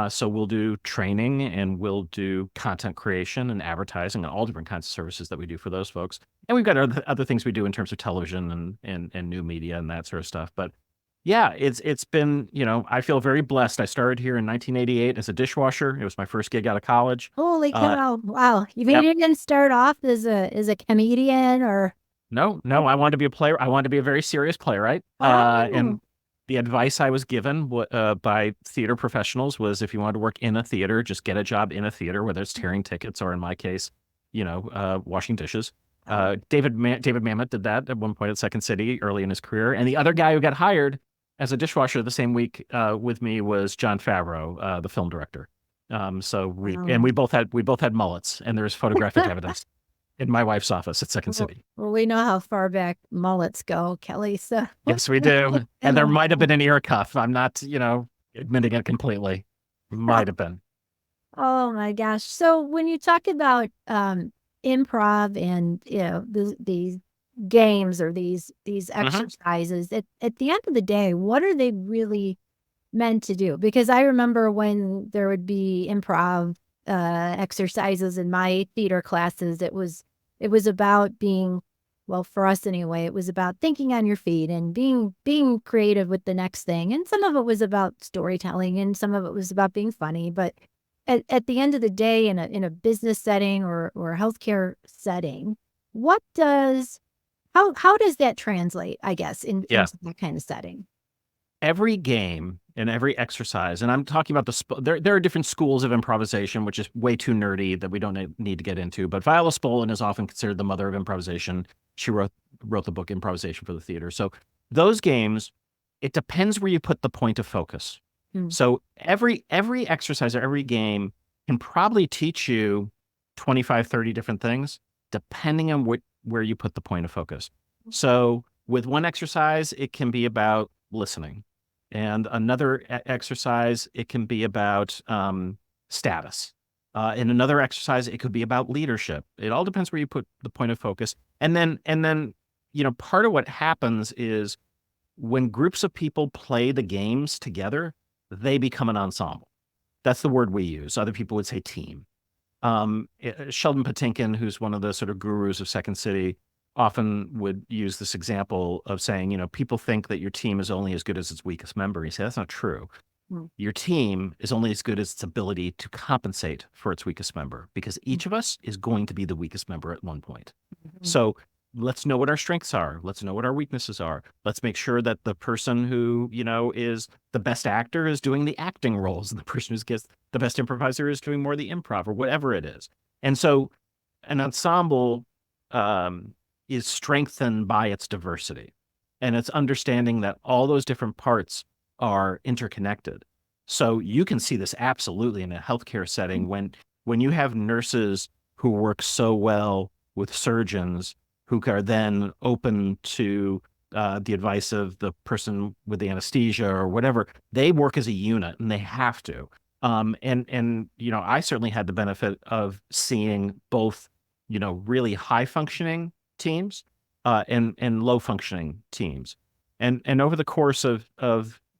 [SPEAKER 2] So we'll do training and we'll do content creation and advertising and all different kinds of services that we do for those folks. And we've got other things we do in terms of television and new media and that sort of stuff. But yeah, it's been, I feel very blessed. I started here in 1988 as a dishwasher. It was my first gig out of college.
[SPEAKER 3] Holy
[SPEAKER 2] Uh,
[SPEAKER 3] cow. Wow. You
[SPEAKER 2] yep.
[SPEAKER 3] didn't start off as a comedian or
[SPEAKER 2] No, I wanted to be a player. I wanted to be a very serious playwright.
[SPEAKER 3] wow.
[SPEAKER 2] And the advice I was given by theater professionals was if you wanted to work in a theater, just get a job in a theater, whether it's tearing tickets or in my case, washing dishes.
[SPEAKER 3] Oh,
[SPEAKER 2] David Mamet did that at one point at Second City early in his career. And the other guy who got hired as a dishwasher the same week with me was Jon Favreau, the film director. So
[SPEAKER 3] wow.
[SPEAKER 2] we both had mullets, and there's photographic evidence in my wife's office at Second
[SPEAKER 3] Well,
[SPEAKER 2] City.
[SPEAKER 3] well, we know how far back mullets go, Kelly. So
[SPEAKER 2] Yes, we do. And there might have been an ear cuff. I'm not, admitting it completely. Might have been.
[SPEAKER 3] oh my gosh. So when you talk about improv and these games or these
[SPEAKER 2] Mhm.
[SPEAKER 3] exercises, at the end of the day, what are they really meant to do? Because I remember when there would be improv exercises in my theater classes, it was about being, well, for us anyway, it was about thinking on your feet and being creative with the next thing. And some of it was about storytelling and some of it was about being funny. But at the end of the day, in a business setting or a healthcare setting, what does how does that translate, I guess,
[SPEAKER 2] Yeah.
[SPEAKER 3] into that kind of setting?
[SPEAKER 2] Every game and every exercise, and I'm talking about there are different schools of improvisation, which is way too nerdy that we don't need to get into. But Viola Spolin is often considered the mother of improvisation. She wrote the book Improvisation for the Theater. So those games, it depends where you put the point of focus.
[SPEAKER 3] Mm.
[SPEAKER 2] So every exercise or every game can probably teach you 25, 30 different things, depending on where you put the point of focus. So With one exercise, it can be about listening. And another exercise, it can be about status. In another exercise, it could be about leadership. It all depends where you put the point of focus. And then, part of what happens is when groups of people play the games together, they become an ensemble. That's the word we use. Other people would say team. Sheldon Patinkin, who's one of the sort of gurus of Second City, often would use this example of saying, people think that your team is only as good as its weakest member. He said, that's not true. Your team is only as good as its ability to compensate for its weakest member, because each of us is going to be the weakest member at one point. So let's know what our strengths are. Let's know what our weaknesses are. Let's make sure that the person who, is the best actor is doing the acting roles, and the person who's the best improviser is doing more of the improv, or whatever it is. And so an ensemble is strengthened by its diversity, and it's understanding that all those different parts are interconnected. So you can see this absolutely in a healthcare setting when you have nurses who work so well with surgeons who are then open to the advice of the person with the anesthesia or whatever. They work as a unit, and they have to. I certainly had the benefit of seeing both, really high functioning teams and low functioning teams. And over the course of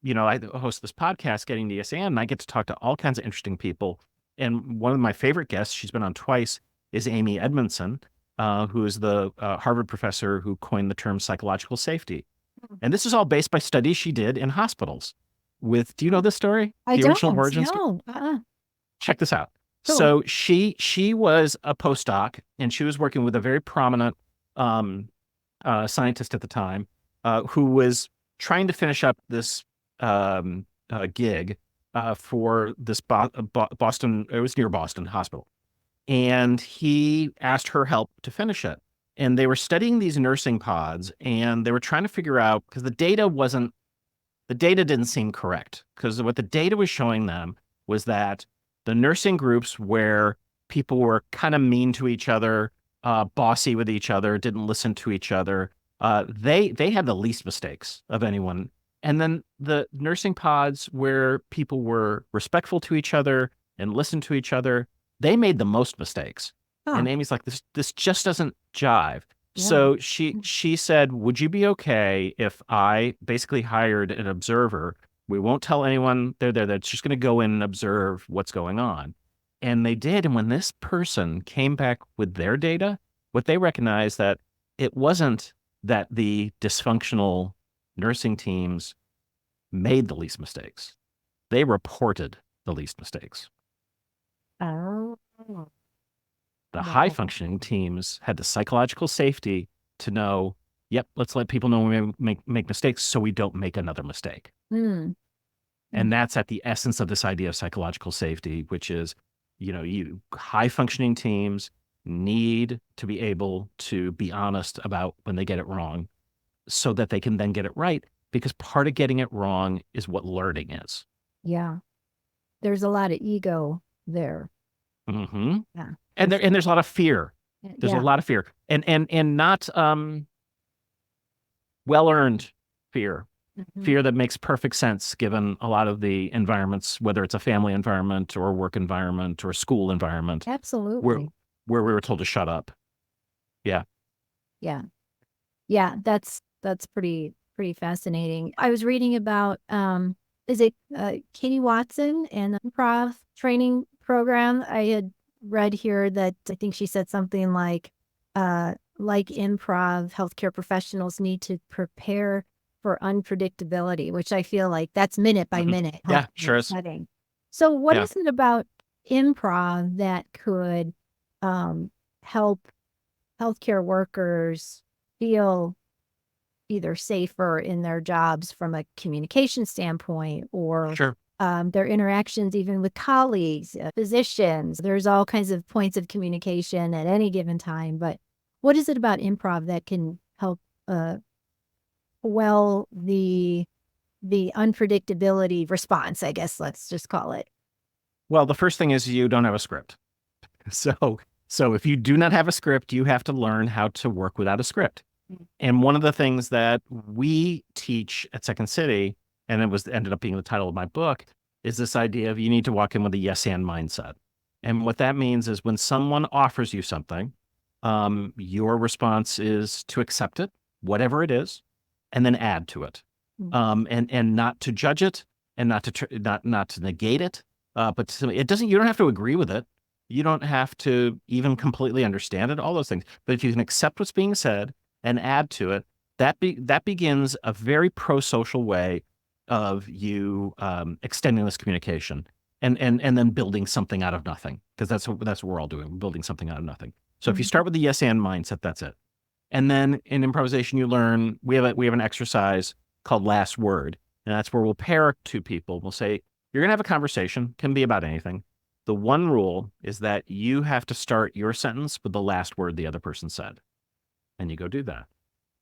[SPEAKER 2] I host this podcast, Getting the ESAN, and I get to talk to all kinds of interesting people. And one of my favorite guests, she's been on twice, is Amy Edmondson, who is the Harvard professor who coined the term psychological safety. And this is all based by studies she did in hospitals do you know this story?
[SPEAKER 3] I
[SPEAKER 2] The original
[SPEAKER 3] don't.
[SPEAKER 2] origin story? Check this out. Cool. So she was a postdoc, and she was working with a very prominent scientist at the time who was trying to finish up this gig for this Boston, it was near Boston hospital. And he asked her help to finish it. And they were studying these nursing pods, and they were trying to figure out, because the data didn't seem correct. Because what the data was showing them was that the nursing groups where people were kind of mean to each other, bossy with each other, didn't listen to each other, they had the least mistakes of anyone. And then the nursing pods where people were respectful to each other and listened to each other, they made the most mistakes. Huh. And Amy's like, this just doesn't jive. Yeah. So she said, would you be okay if I basically hired an observer? We won't tell anyone they're there. That's just going to go in and observe what's going on. And they did. And when this person came back with their data, what they recognized that it wasn't that the dysfunctional nursing teams made the least mistakes. They reported the least mistakes.
[SPEAKER 3] Oh.
[SPEAKER 2] The high functioning teams had the psychological safety to know, yep, let's let people know when we make mistakes so we don't make another mistake. And that's at the essence of this idea of psychological safety, which is, high functioning teams need to be able to be honest about when they get it wrong so that they can then get it right, because part of getting it wrong is what learning is.
[SPEAKER 3] Yeah. There's a lot of ego there.
[SPEAKER 2] Mm-hmm. Yeah. And there's a lot of fear. There's a lot of fear, and not well-earned fear. Fear that makes perfect sense given a lot of the environments, whether it's a family environment or a work environment or a school environment.
[SPEAKER 3] Absolutely.
[SPEAKER 2] Where we were told to shut up. Yeah.
[SPEAKER 3] Yeah. Yeah. That's pretty fascinating. I was reading about, is it Katie Watson and the Improv training program? I had read here that I think she said something like improv, healthcare professionals need to prepare for unpredictability, which I feel like that's minute by minute.
[SPEAKER 2] Yeah, sure is.
[SPEAKER 3] Setting. So what is it about improv that could help healthcare workers feel either safer in their jobs from a communication standpoint, or their interactions even with colleagues, physicians? There's all kinds of points of communication at any given time, but what is it about improv that can help the unpredictability response, I guess, let's just call it?
[SPEAKER 2] Well, the first thing is you don't have a script. So if you do not have a script, you have to learn how to work without a script. And one of the things that we teach at Second City, and ended up being the title of my book, is this idea of you need to walk in with a yes and mindset. And what that means is when someone offers you something, your response is to accept it, whatever it is, and then add to it, and not to judge it, and not to negate it, but it doesn't. You don't have to agree with it. You don't have to even completely understand it. All those things. But if you can accept what's being said and add to it, that begins a very pro-social way of you extending this communication and then building something out of nothing, because that's what we're all doing. We're building something out of nothing. So if you start with the yes and mindset, that's it. And then in improvisation, you learn, we have an exercise called last word. And that's where we'll pair two people. We'll say, you're going to have a conversation, can be about anything. The one rule is that you have to start your sentence with the last word the other person said. And you go do that.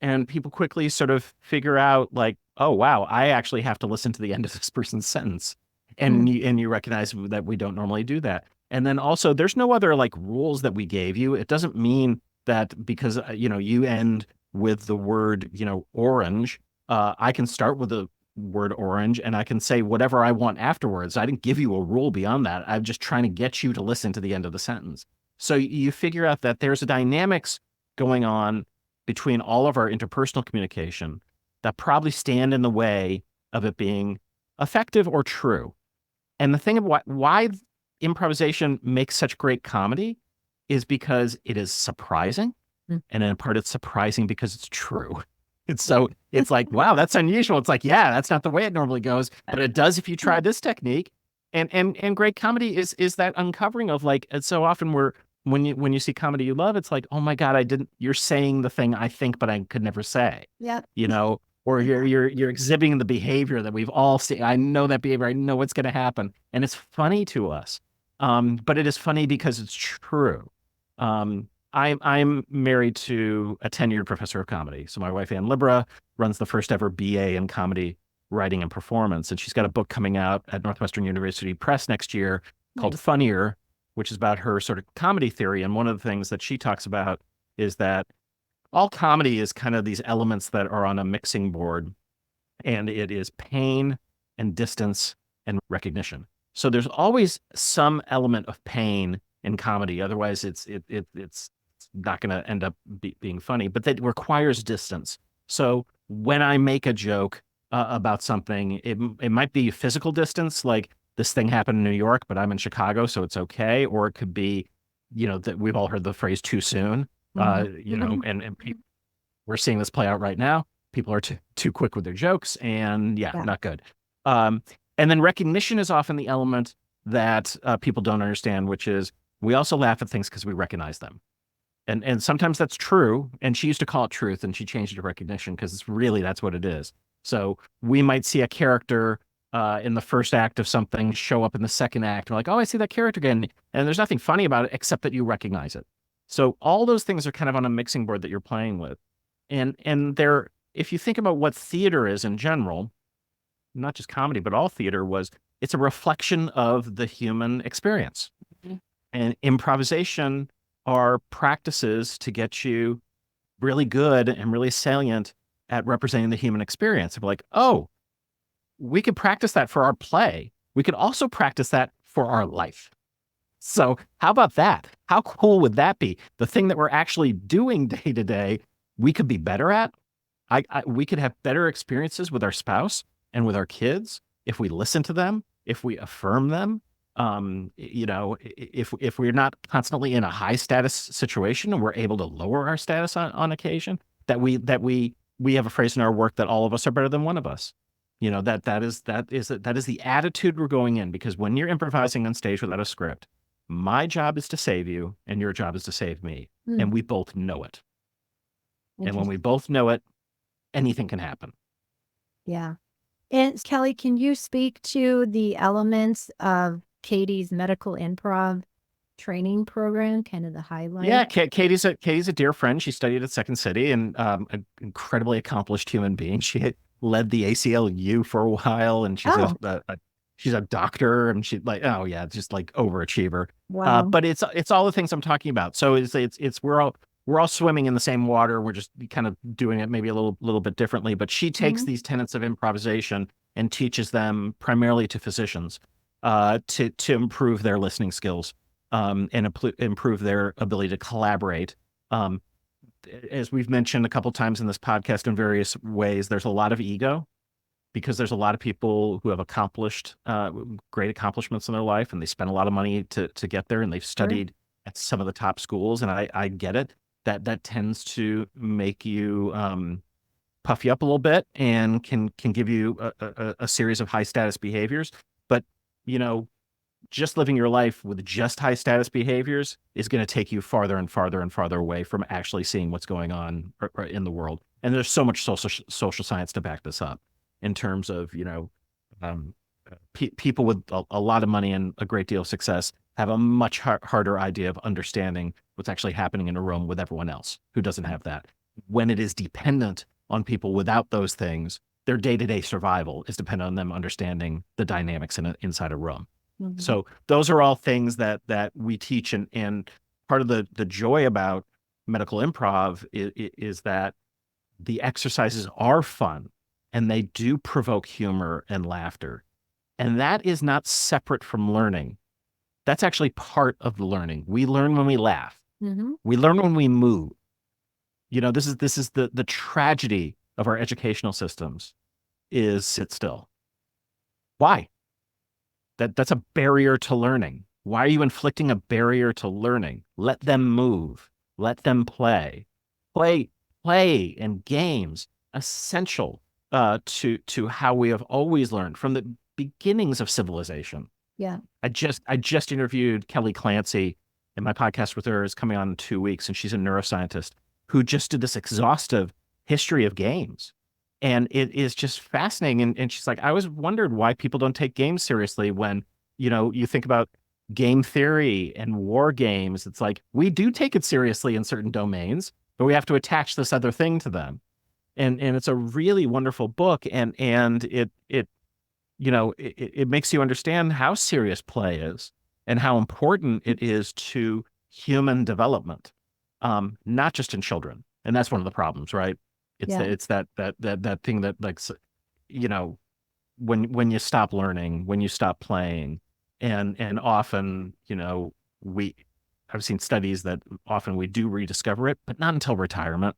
[SPEAKER 2] And people quickly sort of figure out like, oh, wow, I actually have to listen to the end of this person's sentence. And you recognize that we don't normally do that. And then also there's no other like rules that we gave you. It doesn't mean that because, you end with the word, orange, I can start with the word orange and I can say whatever I want afterwards. I didn't give you a rule beyond that. I'm just trying to get you to listen to the end of the sentence. So you figure out that there's a dynamics going on between all of our interpersonal communication that probably stand in the way of it being effective or true. And the thing of why improvisation makes such great comedy is because it is surprising. And in part, it's surprising because it's true. And so it's like, wow, that's unusual. It's like, yeah, that's not the way it normally goes, but it does if you try this technique. And great comedy is that uncovering of like, and so often when you see comedy you love, it's like, oh my God, you're saying the thing I think, but I could never say.
[SPEAKER 3] Yeah.
[SPEAKER 2] Or you're exhibiting the behavior that we've all seen. I know that behavior. I know what's going to happen. And it's funny to us. But it is funny because it's true. I'm married to a tenured professor of comedy. So my wife, Ann Libra, runs the first ever BA in comedy writing and performance. And she's got a book coming out at Northwestern University Press next year called Funnier, which is about her sort of comedy theory. And one of the things that she talks about is that all comedy is kind of these elements that are on a mixing board, and it is pain and distance and recognition. So there's always some element of pain in comedy. Otherwise, it's not going to end up being funny, but that requires distance. So when I make a joke about something, it might be physical distance, like this thing happened in New York, but I'm in Chicago, so it's okay. Or it could be, that we've all heard the phrase too soon, and we're seeing this play out right now. People are too quick with their jokes, and not good. And then recognition is often the element that people don't understand, which is we also laugh at things because we recognize them. And sometimes that's true. And she used to call it truth, and she changed it to recognition because that's what it is. So we might see a character in the first act of something show up in the second act. We're like, oh, I see that character again. And there's nothing funny about it except that you recognize it. So all those things are kind of on a mixing board that you're playing with. And if you think about what theater is in general, not just comedy, but all theater it's a reflection of the human experience. And improvisation are practices to get you really good and really salient at representing the human experience. We're like, oh, we could practice that for our play. We could also practice that for our life. So how about that? How cool would that be? The thing that we're actually doing day to day, we could be better at. We could have better experiences with our spouse and with our kids if we listen to them, if we affirm them. If we're not constantly in a high status situation and we're able to lower our status on occasion, that we have a phrase in our work that all of us are better than one of us. That is the attitude we're going in, because when you're improvising on stage without a script, my job is to save you and your job is to save me. And we both know it. And when we both know it, anything can happen.
[SPEAKER 3] Yeah. And Kelly, can you speak to the elements of Katie's medical improv training program, kind of the highlight?
[SPEAKER 2] Yeah, Katie's a dear friend. She studied at Second City and an incredibly accomplished human being. She had led the ACLU for a while, and she's a doctor, and she's like, just like overachiever.
[SPEAKER 3] Wow.
[SPEAKER 2] But it's all the things I'm talking about. So it's we're all swimming in the same water. We're just kind of doing it maybe a little bit differently. But she takes these tenets of improvisation and teaches them primarily to physicians to improve their listening skills and improve their ability to collaborate. As we've mentioned a couple times in this podcast in various ways, there's a lot of ego because there's a lot of people who have accomplished great accomplishments in their life, and they spend a lot of money to get there, and they've studied at some of the top schools. And I get it. That tends to make you puff you up a little bit and can give you a series of high status behaviors. But just living your life with just high status behaviors is going to take you farther and farther and farther away from actually seeing what's going on in the world. And there's so much social science to back this up in terms of, people with a lot of money and a great deal of success have a much harder idea of understanding what's actually happening in a room with everyone else who doesn't have that. When it is dependent on people without those things, their day-to-day survival is dependent on them understanding the dynamics inside a room. So those are all things that we teach, and part of the joy about medical improv is that the exercises are fun and they do provoke humor and laughter. And that is not separate from learning. That's actually part of the learning. We learn when we laugh. We learn when we move. This is the tragedy of our educational systems is sit still. Why? That's a barrier to learning. Why are you inflicting a barrier to learning? Let them move. Let them play. Play and games essential to how we have always learned from the beginnings of civilization.
[SPEAKER 3] Yeah.
[SPEAKER 2] I just interviewed Kelly Clancy, and my podcast with her is coming on in 2 weeks, and she's a neuroscientist who just did this exhaustive history of games. And it is just fascinating. And she's like, I always wondered why people don't take games seriously when, you think about game theory and war games. It's like, we do take it seriously in certain domains, but we have to attach this other thing to them. And it's a really wonderful book. And it makes you understand how serious play is and how important it is to human development, not just in children. And that's one of the problems, right? It's that thing that, like, when you stop learning, when you stop playing, and often, I've seen studies that often we do rediscover it, but not until retirement.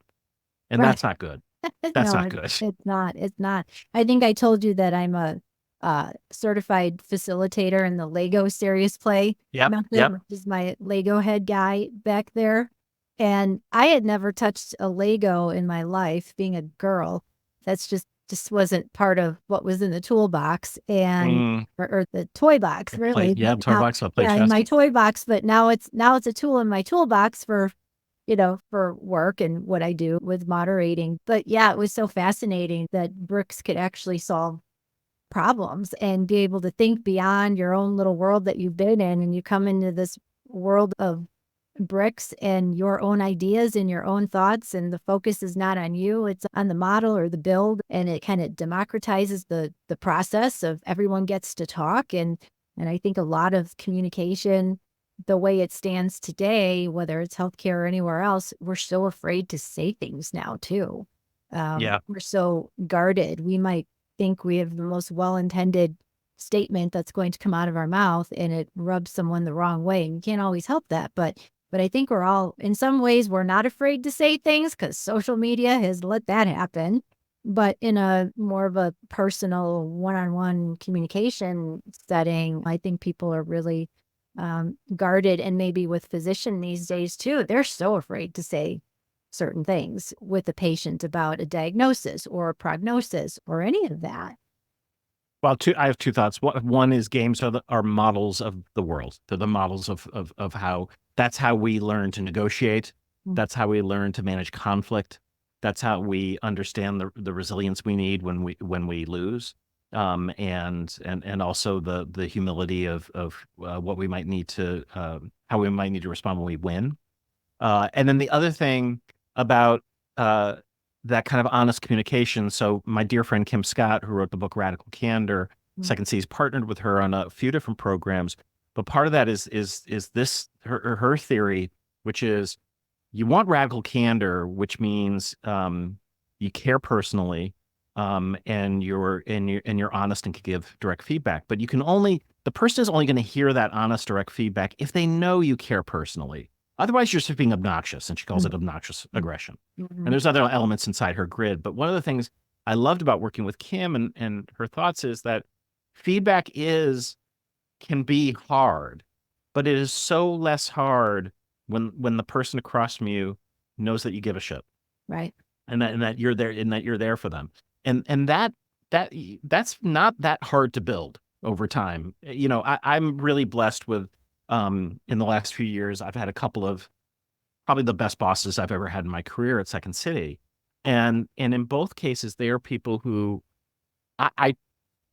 [SPEAKER 2] And that's not good. That's not good.
[SPEAKER 3] It's not. I think I told you that I'm a certified facilitator in the Lego serious play method, which is my Lego head guy back there. And I had never touched a Lego in my life, being a girl. That's just wasn't part of what was in the toolbox or the toy box, really.
[SPEAKER 2] Toy box.
[SPEAKER 3] In my toy box, but now it's a tool in my toolbox for work and what I do with moderating. But yeah, it was so fascinating that bricks could actually solve problems and be able to think beyond your own little world that you've been in, and you come into this world of bricks and your own ideas and your own thoughts, and the focus is not on you, it's on the model or the build, and it kind of democratizes the process of everyone gets to talk. And I think a lot of communication, the way it stands today, whether it's healthcare or anywhere else, we're so afraid to say things now too. We're so guarded. We might think we have the most well-intended statement that's going to come out of our mouth, and it rubs someone the wrong way, and you can't always help that. But I think we're all, in some ways, we're not afraid to say things because social media has let that happen. But in a more of a personal one-on-one communication setting, I think people are really guarded. And maybe with physician these days too, they're so afraid to say certain things with a patient about a diagnosis or a prognosis or any of that.
[SPEAKER 2] Well, I have two thoughts. One is games are models of the world. They're the models of how, that's how we learn to negotiate. That's how we learn to manage conflict. That's how we understand the resilience we need when we lose, and also the humility of what we might need to, how we might need to respond when we win. And then the other thing about that kind of honest communication. So my dear friend Kim Scott, who wrote the book Radical Candor, Second C's partnered with her on a few different programs. But part of that is this her theory, which is you want radical candor, which means you care personally, and you're honest and can give direct feedback. But the person is only going to hear that honest, direct feedback if they know you care personally. Otherwise, you're just being obnoxious, and she calls it obnoxious aggression. And there's other elements inside her grid. But one of the things I loved about working with Kim and her thoughts is that feedback can be hard, but it is so less hard when the person across from you knows that you give a shit,
[SPEAKER 3] Right.
[SPEAKER 2] and that you're there for them, and that's not that hard to build over time. I'm really blessed with in the last few years, I've had a couple of probably the best bosses I've ever had in my career at Second City, and in both cases, they are people who I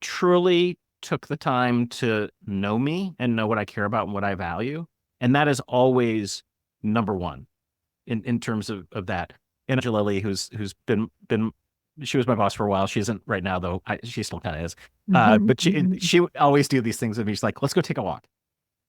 [SPEAKER 2] truly took the time to know me and know what I care about and what I value. And that is always number one in terms of that. And Jalili, who's been, she was my boss for a while. She isn't right now, though. She still kind of is. But she would always do these things with me. She's like, let's go take a walk.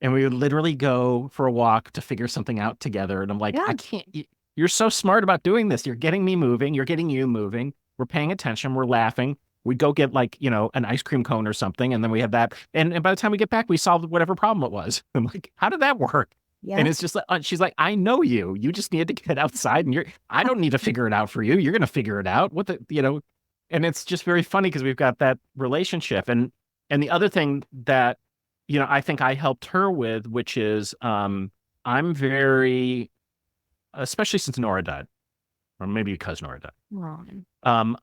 [SPEAKER 2] And we would literally go for a walk to figure something out together. And I'm like,
[SPEAKER 3] Yeah.
[SPEAKER 2] I can't, you're so smart about doing this. You're getting me moving. You're getting you moving. We're paying attention. We're laughing. We go get an ice cream cone or something. And then we have that. And by the time we get back, we solved whatever problem it was. I'm like, how did that work?
[SPEAKER 3] Yeah.
[SPEAKER 2] And it's just like, she's like, I know you. You just need to get outside and I don't need to figure it out for you. You're going to figure it out. And it's just very funny because we've got that relationship. And the other thing that, I think I helped her with, which is I'm very, especially since Nora died, or maybe because Nora died.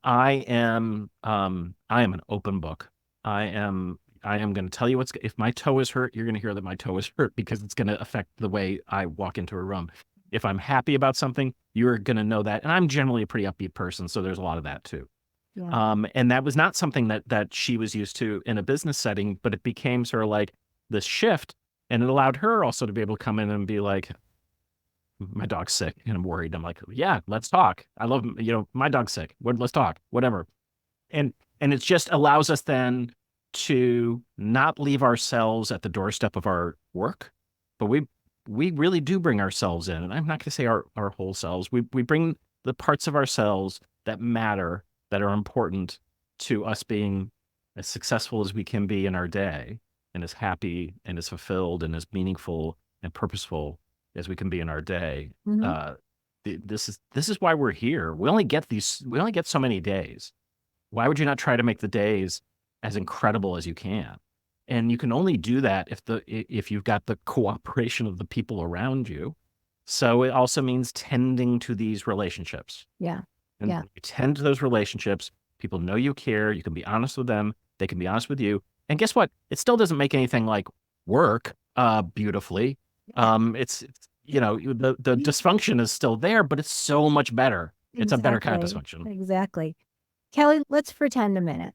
[SPEAKER 2] I am an open book. I am going to tell you if my toe is hurt, you're going to hear that my toe is hurt because it's going to affect the way I walk into a room. If I'm happy about something, you're going to know that. And I'm generally a pretty upbeat person, so there's a lot of that too.
[SPEAKER 3] Yeah.
[SPEAKER 2] And that was not something that she was used to in a business setting, but it became sort of like this shift, and it allowed her also to be able to come in and be like, my dog's sick and I'm worried. I'm like, yeah, let's talk. I love, my dog's sick. Let's talk, whatever. And it just allows us then to not leave ourselves at the doorstep of our work, but we really do bring ourselves in. And I'm not going to say our whole selves. We bring the parts of ourselves that matter, that are important to us being as successful as we can be in our day, and as happy and as fulfilled and as meaningful and purposeful as we can be in our day. This is why we're here. We only get so many days. Why would you not try to make the days as incredible as you can? And you can only do that if you've got the cooperation of the people around you. So it also means tending to these relationships.
[SPEAKER 3] Yeah.
[SPEAKER 2] And when you tend to those relationships, people know you care. You can be honest with them. They can be honest with you. And guess what? It still doesn't make anything like work beautifully. It's the dysfunction is still there, but it's so much better. It's a better kind of dysfunction.
[SPEAKER 3] Exactly. Kelly, let's pretend a minute.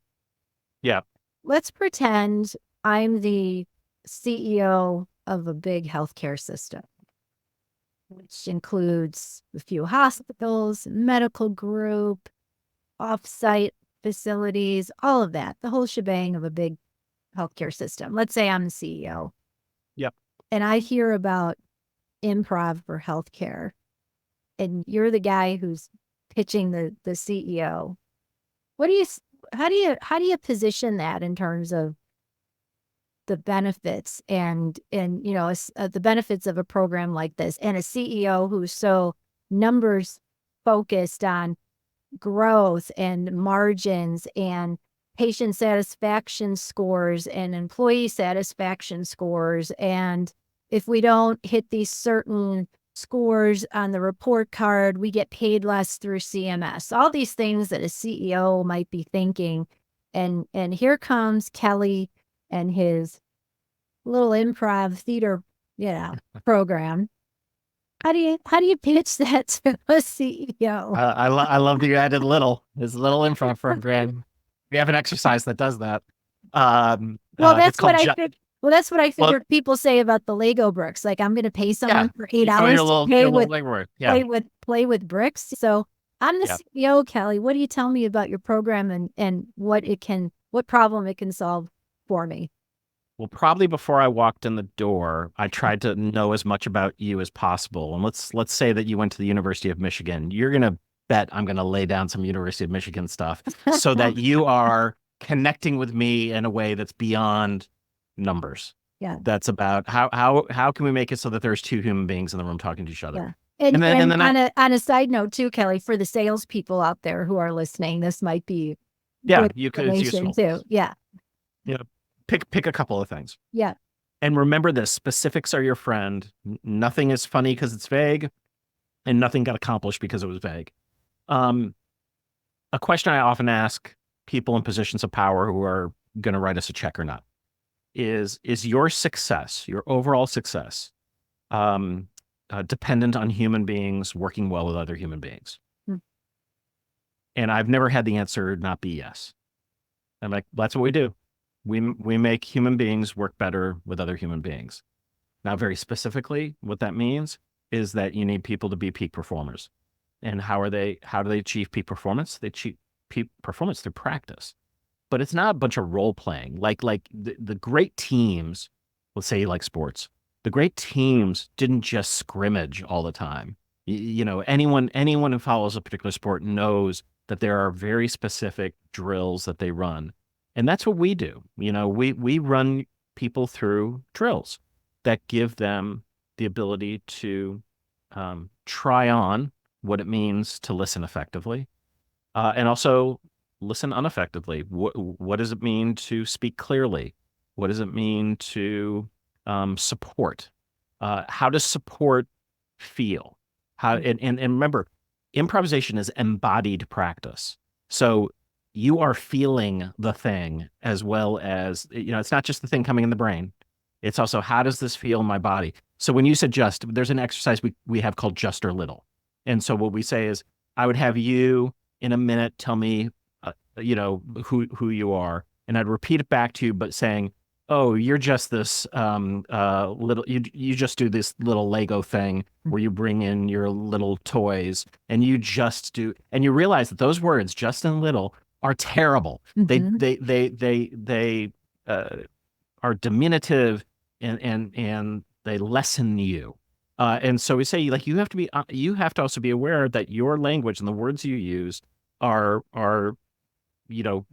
[SPEAKER 2] Yeah.
[SPEAKER 3] Let's pretend I'm the CEO of a big healthcare system, which includes a few hospitals, medical group, off-site facilities, all of that, the whole shebang of a big healthcare system. Let's say I'm the CEO.
[SPEAKER 2] Yep.
[SPEAKER 3] And I hear about Improv for healthcare, and you're the guy who's pitching the CEO. How do you position that in terms of the benefits and the benefits of a program like this, and a CEO who's so numbers focused on growth and margins and patient satisfaction scores and employee satisfaction scores, and if we don't hit these certain scores on the report card, we get paid less through CMS. All these things that a CEO might be thinking, and here comes Kelly and his little improv theater, program. How do you pitch that to a CEO?
[SPEAKER 2] I love that you added his little improv program. We have an exercise that does that.
[SPEAKER 3] That's what I figured people say about the Lego bricks. Like, I'm going to pay someone for 8 hours to play with bricks. So I'm the CEO, Kelly. What do you tell me about your program and what problem it can solve for me?
[SPEAKER 2] Well, probably before I walked in the door, I tried to know as much about you as possible. And let's say that you went to the University of Michigan. You're gonna bet I'm gonna lay down some University of Michigan stuff so that you are connecting with me in a way that's beyond numbers.
[SPEAKER 3] Yeah.
[SPEAKER 2] That's about how can we make it so that there's two human beings in the room talking to each other.
[SPEAKER 3] Yeah.
[SPEAKER 2] And then
[SPEAKER 3] on a side note too, Kelly, for the salespeople out there who are listening, this might be
[SPEAKER 2] yeah,
[SPEAKER 3] good
[SPEAKER 2] you could it's
[SPEAKER 3] information
[SPEAKER 2] useful.
[SPEAKER 3] too. Yeah.
[SPEAKER 2] You know, pick a couple of things.
[SPEAKER 3] Yeah.
[SPEAKER 2] And remember this, specifics are your friend. Nothing is funny because it's vague, and nothing got accomplished because it was vague. A question I often ask people in positions of power who are going to write us a check or not is your success, your overall success, dependent on human beings working well with other human beings?
[SPEAKER 3] Hmm.
[SPEAKER 2] And I've never had the answer not be yes. I'm like, that's what we do. We make human beings work better with other human beings. Now, very specifically, what that means is that you need people to be peak performers. And how do they achieve peak performance? They achieve peak performance through practice. But it's not a bunch of role playing. Like the great teams, let's say you like sports, the great teams didn't just scrimmage all the time. Anyone who follows a particular sport knows that there are very specific drills that they run. And that's what we do. We run people through drills that give them the ability to try on what it means to listen effectively, and also listen ineffectively. What does it mean to speak clearly? What does it mean to support? How does support feel? And remember, improvisation is embodied practice. So you are feeling the thing as well as, it's not just the thing coming in the brain. It's also, how does this feel in my body? So when you said just, there's an exercise we have called just or little. And so what we say is, I would have you in a minute tell me, who you are. And I'd repeat it back to you, but saying, oh, you're just this little, you just do this little Lego thing where you bring in your little toys and you just do, and you realize that those words, just and little, are terrible.
[SPEAKER 3] Mhm.
[SPEAKER 2] They are diminutive and they lessen you. And so we say, like, you have to also be aware that your language and the words you use are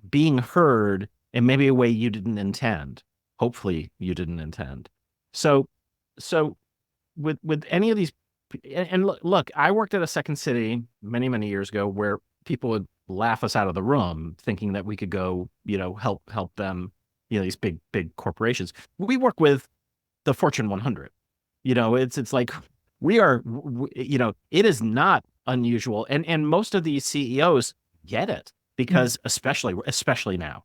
[SPEAKER 2] being heard in maybe a way you didn't intend. Hopefully you didn't intend. So with any of these, and look, I worked at a second city many, many years ago where people would laugh us out of the room thinking that we could go, help them, these big corporations. We work with the Fortune 100. It's like we are, it is not unusual. And most of these CEOs get it because especially now,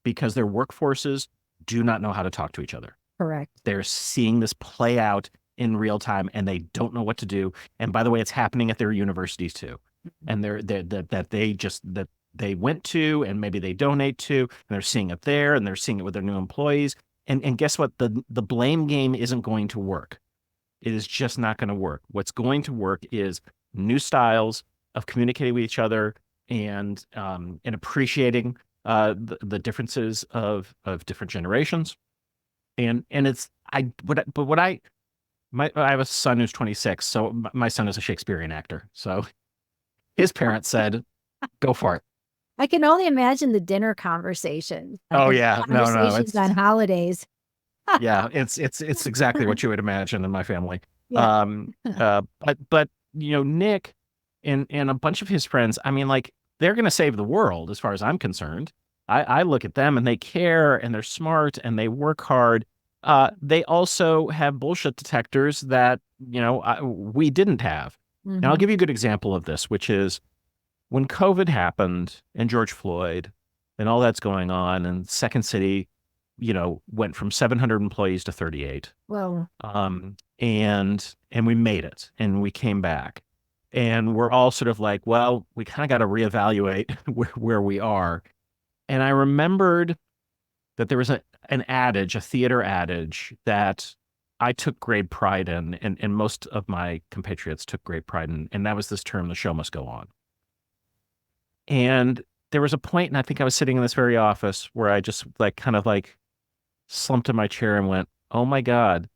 [SPEAKER 2] because their workforces do not know how to talk to each other.
[SPEAKER 3] Correct.
[SPEAKER 2] They're seeing this play out in real time and they don't know what to do. And by the way, it's happening at their universities too. And that they went to, and maybe they donate to, and they're seeing it there, and they're seeing it with their new employees. And guess what? The blame game isn't going to work. It is just not going to work. What's going to work is new styles of communicating with each other and appreciating the differences of different generations. And I have a son who's 26, so my son is a Shakespearean actor. So his parents said, "Go for it."
[SPEAKER 3] I can only imagine the dinner conversations.
[SPEAKER 2] Oh yeah,
[SPEAKER 3] Conversations on holidays.
[SPEAKER 2] Yeah, it's exactly what you would imagine in my family.
[SPEAKER 3] Yeah.
[SPEAKER 2] But Nick and a bunch of his friends, I mean, like, they're going to save the world as far as I'm concerned. I look at them and they care and they're smart and they work hard. They also have bullshit detectors that, we didn't have. And I'll give you a good example of this, which is when COVID happened and George Floyd and all that's going on, and Second City, went from 700 employees to 38.
[SPEAKER 3] Well,
[SPEAKER 2] and we made it and we came back. And we're all sort of like, well, we kind of got to reevaluate where we are. And I remembered that there was an adage, a theater adage that I took great pride in, and most of my compatriots took great pride in, and that was this term, the show must go on. And there was a point, and I think I was sitting in this very office where I just kind of slumped in my chair and went, oh my God,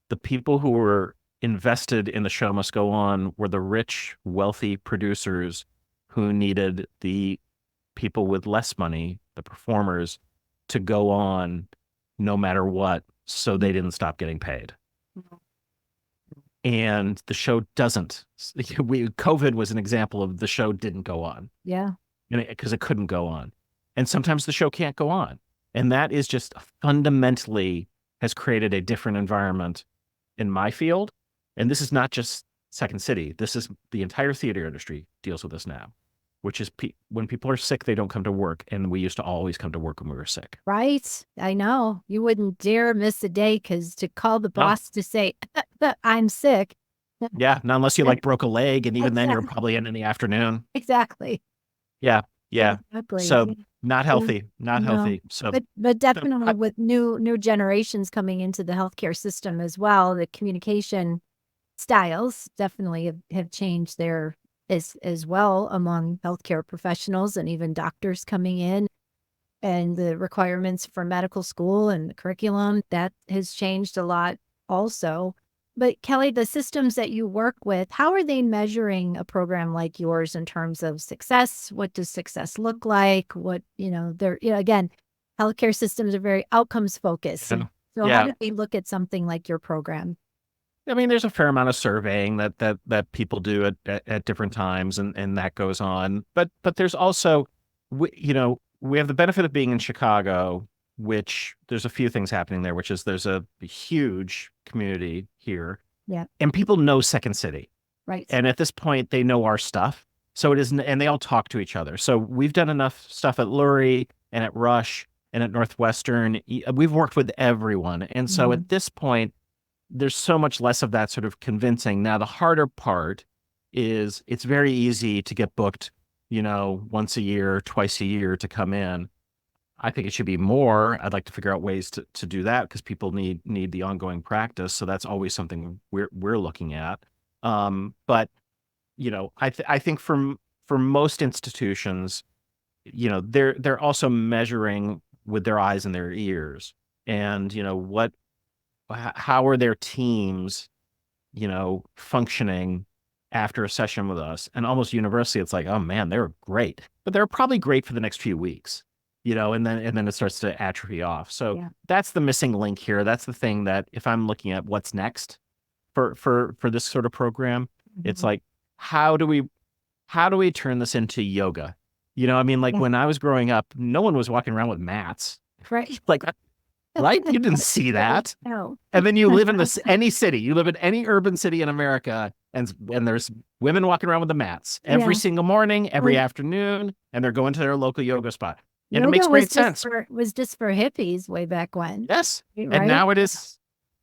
[SPEAKER 2] the people who were invested in the show must go on were the rich, wealthy producers who needed the people with less money, the performers, to go on no matter what, so they didn't stop getting paid. And the show doesn't. COVID was an example of the show didn't go on.
[SPEAKER 3] Yeah.
[SPEAKER 2] Because it couldn't go on. And sometimes the show can't go on. And that is just fundamentally has created a different environment in my field. And this is not just Second City. This is the entire theater industry deals with this now, which is when people are sick, they don't come to work. And we used to always come to work when we were sick.
[SPEAKER 3] Right. I know. You wouldn't dare miss a day because to call the
[SPEAKER 2] No.
[SPEAKER 3] boss to say, I'm sick.
[SPEAKER 2] Yeah. Not unless you like broke a leg. And even then you're
[SPEAKER 3] Exactly.
[SPEAKER 2] probably in the afternoon.
[SPEAKER 3] Exactly.
[SPEAKER 2] Yeah. Yeah.
[SPEAKER 3] Exactly.
[SPEAKER 2] So not healthy, not
[SPEAKER 3] No.
[SPEAKER 2] healthy. So,
[SPEAKER 3] But definitely with new generations coming into the healthcare system as well, the communication styles definitely have changed there as well among healthcare professionals and even doctors coming in, and the requirements for medical school and the curriculum that has changed a lot also. But Kelly, the systems that you work with, how are they measuring a program like yours in terms of success? What does success look like? What, they're, again, healthcare systems are very outcomes focused.
[SPEAKER 2] Yeah.
[SPEAKER 3] So
[SPEAKER 2] Yeah.
[SPEAKER 3] how do they look at something like your program?
[SPEAKER 2] I mean, there's a fair amount of surveying that people do at different times, and that goes on. But there's also, we have the benefit of being in Chicago, which there's a few things happening there, which is there's a huge community here.
[SPEAKER 3] Yeah.
[SPEAKER 2] And people know Second City.
[SPEAKER 3] Right.
[SPEAKER 2] And at this point, they know our stuff. So it is, and they all talk to each other. So we've done enough stuff at Lurie and at Rush and at Northwestern. We've worked with everyone. And so at this point, there's so much less of that sort of convincing. Now, the harder part is it's very easy to get booked, once a year, twice a year to come in. I think it should be more. I'd like to figure out ways to do that because people need the ongoing practice. So that's always something we're looking at. But I think for most institutions, they're also measuring with their eyes and their ears, and how are their teams, functioning after a session with us? And almost universally, it's like, oh man, they were great, but they're probably great for the next few weeks, and then it starts to atrophy off. So that's the missing link here. That's the thing that if I'm looking at what's next for this sort of program, it's like, how do we turn this into yoga? When I was growing up, no one was walking around with mats.
[SPEAKER 3] Right.
[SPEAKER 2] Like that. Right? You didn't see that.
[SPEAKER 3] No.
[SPEAKER 2] And then you live in any city. You live in any urban city in America, and there's women walking around with the mats every single morning, every afternoon, and they're going to their local yoga spot. And it makes great sense.
[SPEAKER 3] Was just for hippies way back when.
[SPEAKER 2] Yes.
[SPEAKER 3] Right?
[SPEAKER 2] And now it is,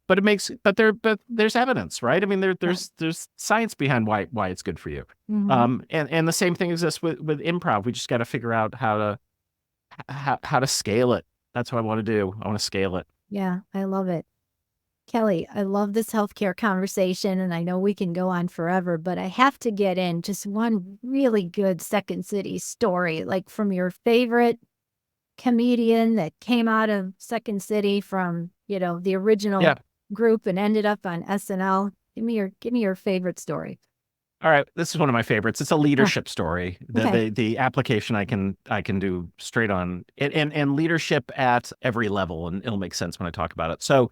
[SPEAKER 2] but there's evidence, right? I mean, there's science behind why it's good for you. And the same thing exists with improv. We just got to figure out how to scale it. That's what I want to do. I want to scale it.
[SPEAKER 3] Yeah, I love it. Kelly, I love this healthcare conversation, and I know we can go on forever, but I have to get in just one really good Second City story, like from your favorite comedian that came out of Second City from, the original group and ended up on SNL. Give me your favorite story.
[SPEAKER 2] All right, this is one of my favorites. It's a leadership story. The application I can do straight on it, and leadership at every level, and it'll make sense when I talk about it. So,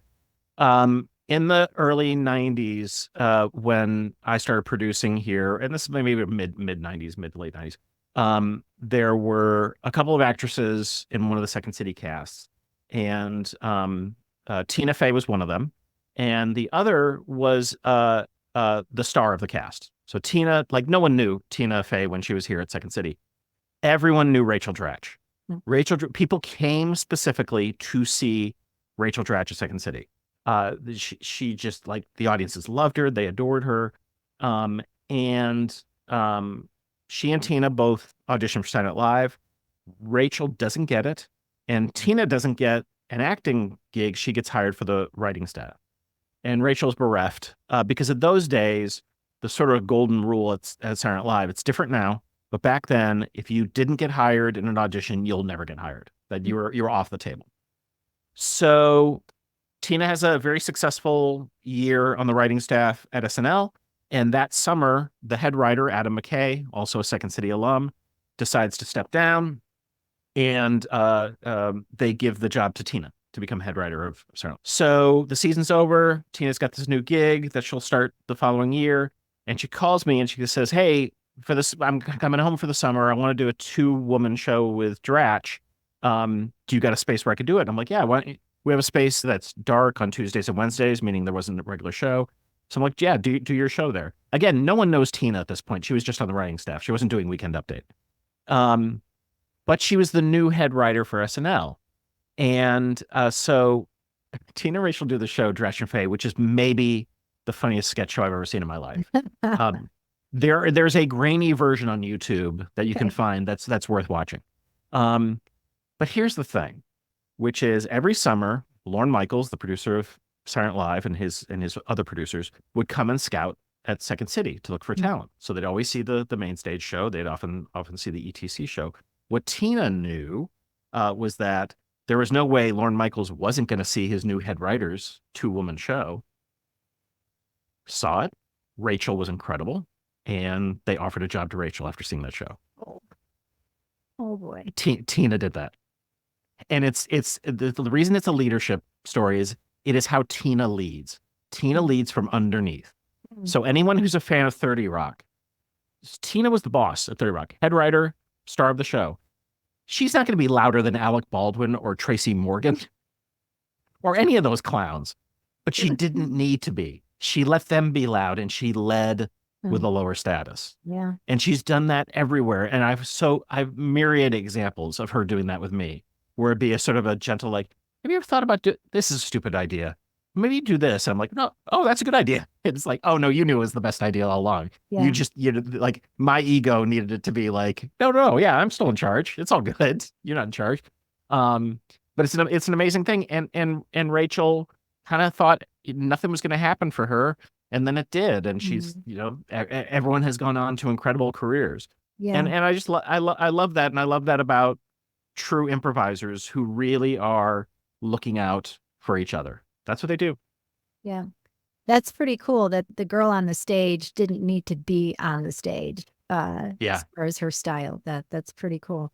[SPEAKER 2] in the early '90s, when I started producing here, and this is maybe mid '90s, mid to late '90s, there were a couple of actresses in one of the Second City casts, and Tina Fey was one of them, and the other was the star of the cast. So Tina, like no one knew Tina Fey when she was here at Second City. Everyone knew Rachel Dratch. People came specifically to see Rachel Dratch at Second City. She just, like, the audiences loved her. They adored her. And she and Tina both auditioned for Saturday Night Live. Rachel doesn't get it. And Tina doesn't get an acting gig. She gets hired for the writing staff. And Rachel's bereft because of those days, the sort of golden rule at Saturday Night Live. It's different now, but back then, if you didn't get hired in an audition, you'll never get hired. That you were off the table. So Tina has a very successful year on the writing staff at SNL. And that summer, the head writer, Adam McKay, also a Second City alum, decides to step down. And they give the job to Tina to become head writer of SNL. So the season's over. Tina's got this new gig that she'll start the following year. And she calls me and she says, hey, I'm coming home for the summer. I want to do a 2-woman show with Dratch. Do you got a space where I could do it? And I'm like, yeah, we have a space that's dark on Tuesdays and Wednesdays, meaning there wasn't a regular show. So I'm like, yeah, do your show there. Again, no one knows Tina at this point. She was just on the writing staff. She wasn't doing Weekend Update. But she was the new head writer for SNL. And so Tina and Rachel do the show Dratch and Faye, which is maybe the funniest sketch show I've ever seen in my life. There's a grainy version on YouTube that you can find that's worth watching. But here's the thing, which is every summer, Lorne Michaels, the producer of Saturday Night Live, and his other producers would come and scout at Second City to look for talent. So they'd always see the main stage show. They'd often see the ETC show. What Tina knew was that there was no way Lorne Michaels wasn't going to see his new head writer's 2-woman show. Saw it. Rachel was incredible. And they offered a job to Rachel after seeing that show.
[SPEAKER 3] Oh boy.
[SPEAKER 2] Tina did that. And it's the reason it's a leadership story is it is how Tina leads. Tina leads from underneath. So anyone who's a fan of 30 Rock, Tina was the boss at 30 Rock, head writer, star of the show. She's not going to be louder than Alec Baldwin or Tracy Morgan or any of those clowns, but she didn't need to be. She let them be loud and she led with a lower status.
[SPEAKER 3] Yeah.
[SPEAKER 2] And she's done that everywhere. And I've myriad examples of her doing that with me, where it'd be a sort of a gentle, like, have you ever thought about this is a stupid idea. Maybe you do this. And I'm like, no, oh, that's a good idea. It's like, oh no, you knew it was the best idea all along.
[SPEAKER 3] Yeah.
[SPEAKER 2] Like my ego needed it to be like, no, yeah, I'm still in charge. It's all good. You're not in charge. But it's an amazing thing. And Rachel kind of thought nothing was going to happen for her. And then it did. And she's, everyone has gone on to incredible careers.
[SPEAKER 3] Yeah.
[SPEAKER 2] And I just, I love that. And I love that about true improvisers who really are looking out for each other. That's what they do.
[SPEAKER 3] Yeah. That's pretty cool that the girl on the stage didn't need to be on the stage. As far as her style. That's pretty cool.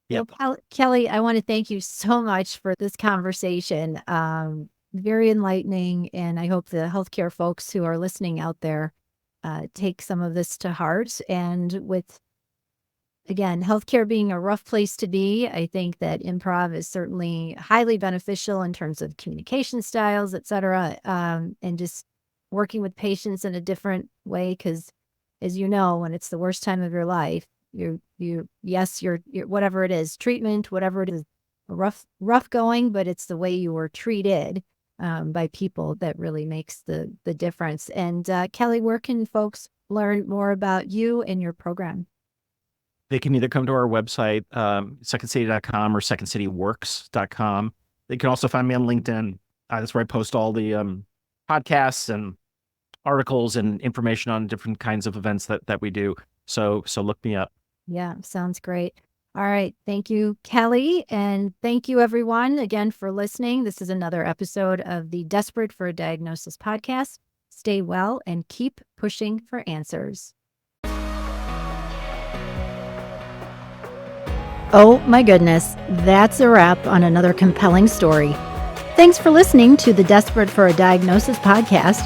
[SPEAKER 2] Yep.
[SPEAKER 3] Well, Kelly, I want to thank you so much for this conversation. Very enlightening. And I hope the healthcare folks who are listening out there take some of this to heart. And with, again, healthcare being a rough place to be, I think that improv is certainly highly beneficial in terms of communication styles, et cetera, and just working with patients in a different way. Because, as you know, when it's the worst time of your life, you're whatever it is, treatment, whatever it is, rough going, but it's the way you were treated by people that really makes the difference. And Kelly, where can folks learn more about you and your program?
[SPEAKER 2] They can either come to our website, secondcity.com or secondcityworks.com. They can also find me on LinkedIn. That's where I post all the podcasts and articles and information on different kinds of events that we do. So look me up.
[SPEAKER 3] Yeah, sounds great. All right. Thank you, Kelly. And thank you, everyone, again, for listening. This is another episode of the Desperate for a Diagnosis podcast. Stay well and keep pushing for answers.
[SPEAKER 1] Oh my goodness, that's a wrap on another compelling story. Thanks for listening to the Desperate for a Diagnosis podcast.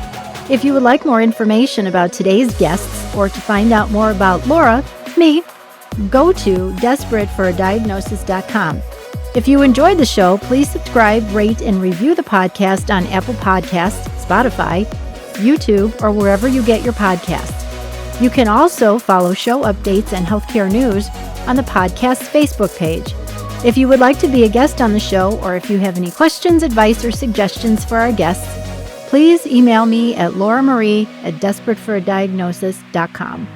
[SPEAKER 1] If you would like more information about today's guests or to find out more about Laura, me, go to desperateforadiagnosis.com. If you enjoyed the show, please subscribe, rate, and review the podcast on Apple Podcasts, Spotify, YouTube, or wherever you get your podcasts. You can also follow show updates and healthcare news on the podcast's Facebook page. If you would like to be a guest on the show, or if you have any questions, advice, or suggestions for our guests, please email me at lauramarie@desperateforadiagnosis.com.